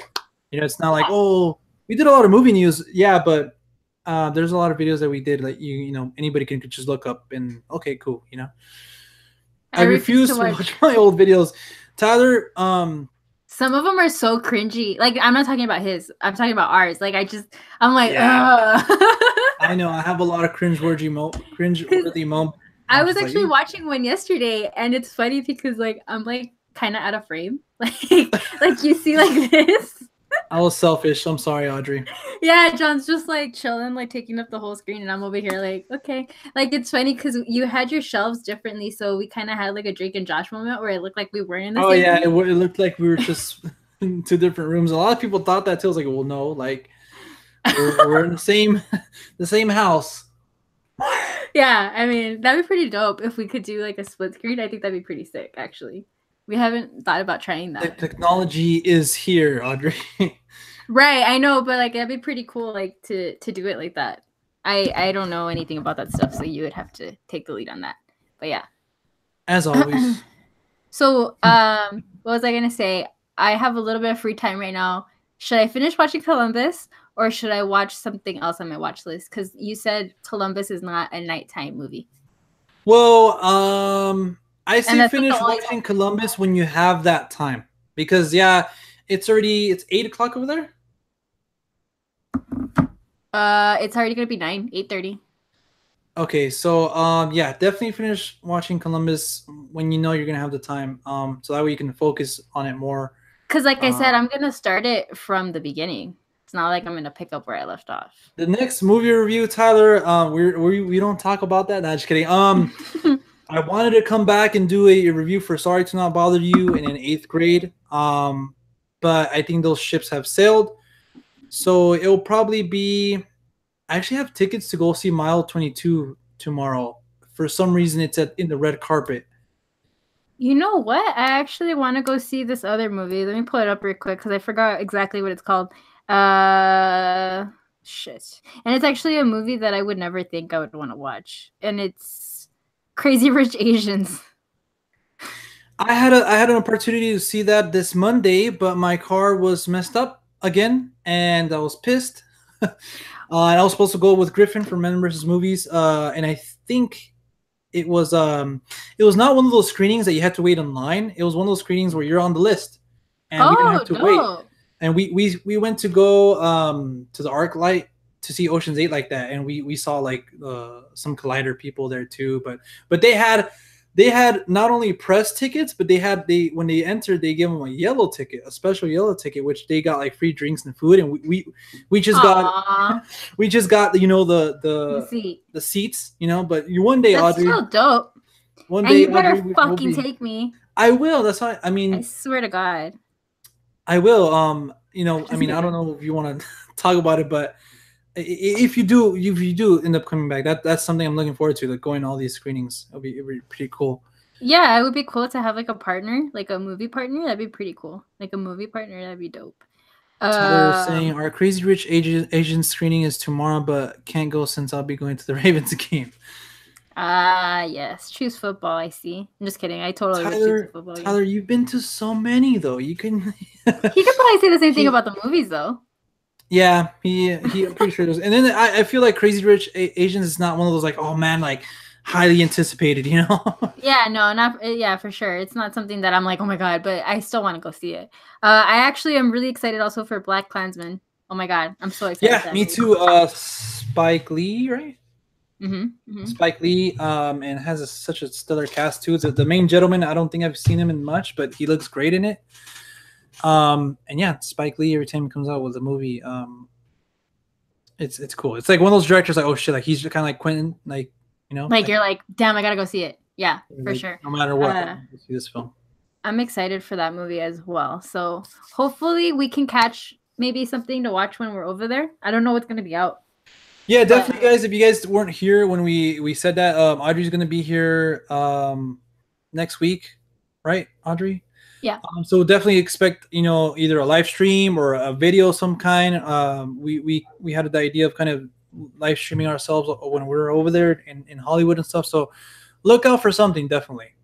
It's not like, oh, we did a lot of movie news, yeah, but there's a lot of videos that we did like anybody can just look up and okay, cool. I refuse to watch my old videos, Tyler. Some of them are so cringy. Like, I'm not talking about his. I'm talking about ours. Like, I'm like, yeah. I know. I have a lot of cringe-worthy moments. I was actually watching one yesterday, and it's funny because, like, I'm, like, kind of out of frame. Like you see, like, this. I was selfish. I'm sorry, Audrey. Yeah, John's just, like, chilling, like, taking up the whole screen, and I'm over here, like, okay. Like, it's funny because you had your shelves differently, so we kind of had, like, a Drake and Josh moment where it looked like we weren't in the same room. It looked like we were just in two different rooms. A lot of people thought that, too. I was like, well, no, like, we're in the same house. Yeah, I mean, that'd be pretty dope if we could do, like, a split screen. I think that'd be pretty sick, actually. We haven't thought about trying that. The technology is here, Audrey. Right, I know, but like that'd be pretty cool, like to do it like that. I don't know anything about that stuff, so you would have to take the lead on that. But yeah, as always. So, what was I gonna say? I have a little bit of free time right now. Should I finish watching Columbus, or should I watch something else on my watch list? Because you said Columbus is not a nighttime movie. Well, I say finish watching Columbus when you have that time, because it's 8 o'clock over there. It's already gonna be 8:30. Okay, so definitely finish watching Columbus when you know you're gonna have the time. So that way you can focus on it more. Because, like I said, I'm gonna start it from the beginning. It's not like I'm gonna pick up where I left off. The next movie review, Tyler, we don't talk about that. No, just kidding. I wanted to come back and do a review for Sorry to Not Bother You in an 8th grade. But I think those ships have sailed. So it'll probably be... I actually have tickets to go see Mile 22 tomorrow. For some reason, it's in the red carpet. You know what? I actually want to go see this other movie. Let me pull it up real quick because I forgot exactly what it's called. Shit. And it's actually a movie that I would never think I would want to watch. And it's Crazy Rich Asians. I had an opportunity to see that this Monday, but my car was messed up again, and I was pissed. And I was supposed to go with Griffin for Men versus Movies, and I think it was it was not one of those screenings that you had to wait online. It was one of those screenings where you're on the list, and we didn't have Oh, to wait. dope. And we went to go to the Arc Light to see Ocean's 8 like that, and we saw like some Collider people there too. But they had not only press tickets, but they when they entered, they gave them a yellow ticket, a special yellow ticket, which they got like free drinks and food, and we just got Aw, we just got the seat. the seats, But you one day, That's Audrey, so dope. one And day, you better Audrey, we'll fucking be. take me. I will. That's how. I I mean, swear to God. I will. I Just mean, I don't kidding. know if you want to talk about it, but if you do end up coming back, that's something I'm looking forward to. Like going to all these screenings, it'll be pretty cool. Yeah, it would be cool to have like a partner, like a movie partner. That'd be pretty cool. Like a movie partner, that'd be dope. Tyler is saying Um, our Crazy Rich Asian screening is tomorrow, but can't go since I'll be going to the Ravens game. yes. Choose football, I see. I'm just kidding. I totally would choose the Tyler, football game. Tyler, you've been to so many though. You can. He could probably say the same thing He- about the movies though. Yeah, I'm pretty sure does. And then I feel like Crazy Rich Asians is not one of those like, oh man, like highly anticipated. Yeah, no, not yeah, for sure. It's not something that I'm like, oh my god, but I still want to go see it. I actually am really excited also for Black Klansman. Oh my god, I'm so excited. Yeah, for that me movie. too. Spike Lee, right? Spike Lee, and has such a stellar cast too. The main gentleman, I don't think I've seen him in much, but he looks great in it. And yeah, Spike Lee, every time he comes out with a movie, it's cool. It's like one of those directors, like, oh shit, like he's kind of like Quentin, like Like you're like, damn, I gotta go see it. Yeah, for like, sure. no matter what, I see this film. I'm excited for that movie as well. So hopefully we can catch maybe something to watch when we're over there. I don't know what's gonna be out. Yeah, definitely, guys. If you guys weren't here when we said that, Audrey's gonna be here next week, right, Audrey? Yeah. So definitely expect either a live stream or a video of some kind. We had the idea of kind of live streaming ourselves when we were over there in Hollywood and stuff. So look out for something, definitely.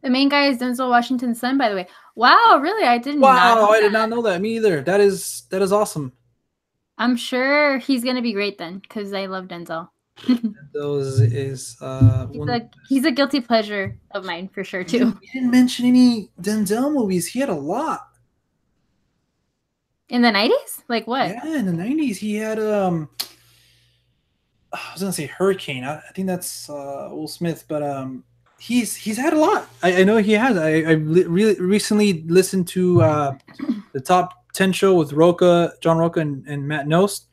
The main guy is Denzel Washington's son, by the way. Wow, really? I didn't. Wow, I did not know that. Me either. That is awesome. I'm sure he's gonna be great then, because I love Denzel. Those is he's a guilty pleasure of mine for sure too. You didn't mention any Denzel movies. He had a lot. In the 90s? Like what? Yeah, in the 90s he had I was gonna say Hurricane. I think that's Will Smith, but he's had a lot. I know he has. I really recently listened to the top 10 show with John Roca and Matt Nost.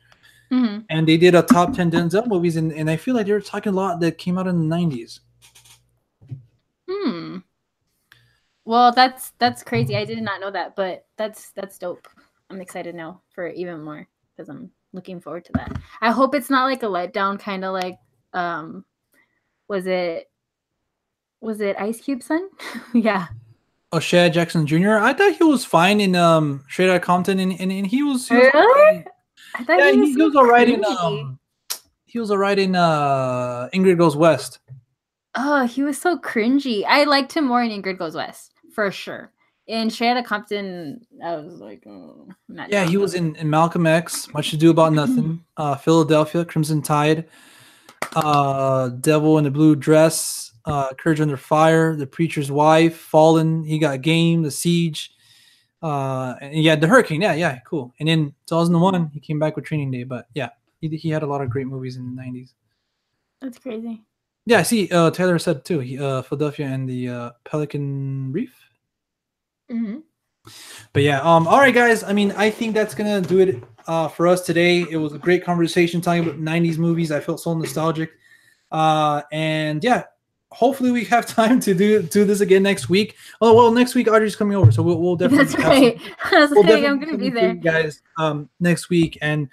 Mm-hmm. And they did a top 10 Denzel movies, and I feel like they were talking a lot that came out in the 90s. Well, that's crazy. I did not know that, but that's dope. I'm excited now for even more because I'm looking forward to that. I hope it's not like a letdown, kind of like was it Ice Cube's son? Yeah. Oh, Shad Jackson Jr. I thought he was fine in Straight Outta Compton, and he was really? I thought he was all right in cringy. Ingrid Goes West. Oh, he was so cringy. I liked him more in Ingrid Goes West for sure. In Straight Outta Compton, I was like, oh, not yeah, he was in Malcolm X, Much Ado About Nothing, Philadelphia, Crimson Tide, Devil in the Blue Dress, Courage Under Fire, The Preacher's Wife, Fallen, He Got Game, The Siege, and yeah, The Hurricane. Yeah, cool. And in 2001, he came back with Training Day. But yeah, he had a lot of great movies in the 90s. That's crazy. Yeah, I see. Taylor said too. Philadelphia and the Pelican Reef. Mm-hmm. But yeah, all right, guys. I mean, I think that's gonna do it for us today. It was a great conversation talking about 90s movies. I felt so nostalgic. And yeah, hopefully we have time to do this again next week. Oh well, next week Audrey's coming over, so we'll definitely. That's right. I'm gonna be there, guys. Next week, and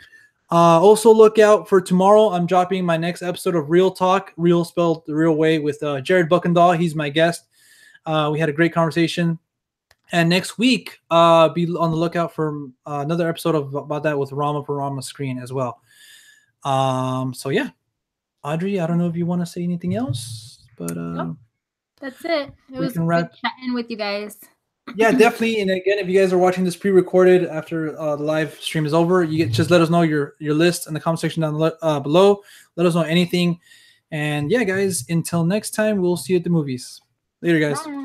also look out for tomorrow. I'm dropping my next episode of Real Talk, real spelled the real way, with Jared Buckendahl. He's my guest. We had a great conversation. And next week, be on the lookout for another episode about that with Rama for Rama Screen as well. So yeah, Audrey, I don't know if you want to say anything else, but nope. That's it. It We was can good wrap. chatting with you guys. Yeah, definitely. And again, if you guys are watching this pre-recorded after the live stream is over, just let us know your list in the comment section down below. Let us know anything. And yeah, guys, until next time, we'll see you at the movies. Later, guys. Bye.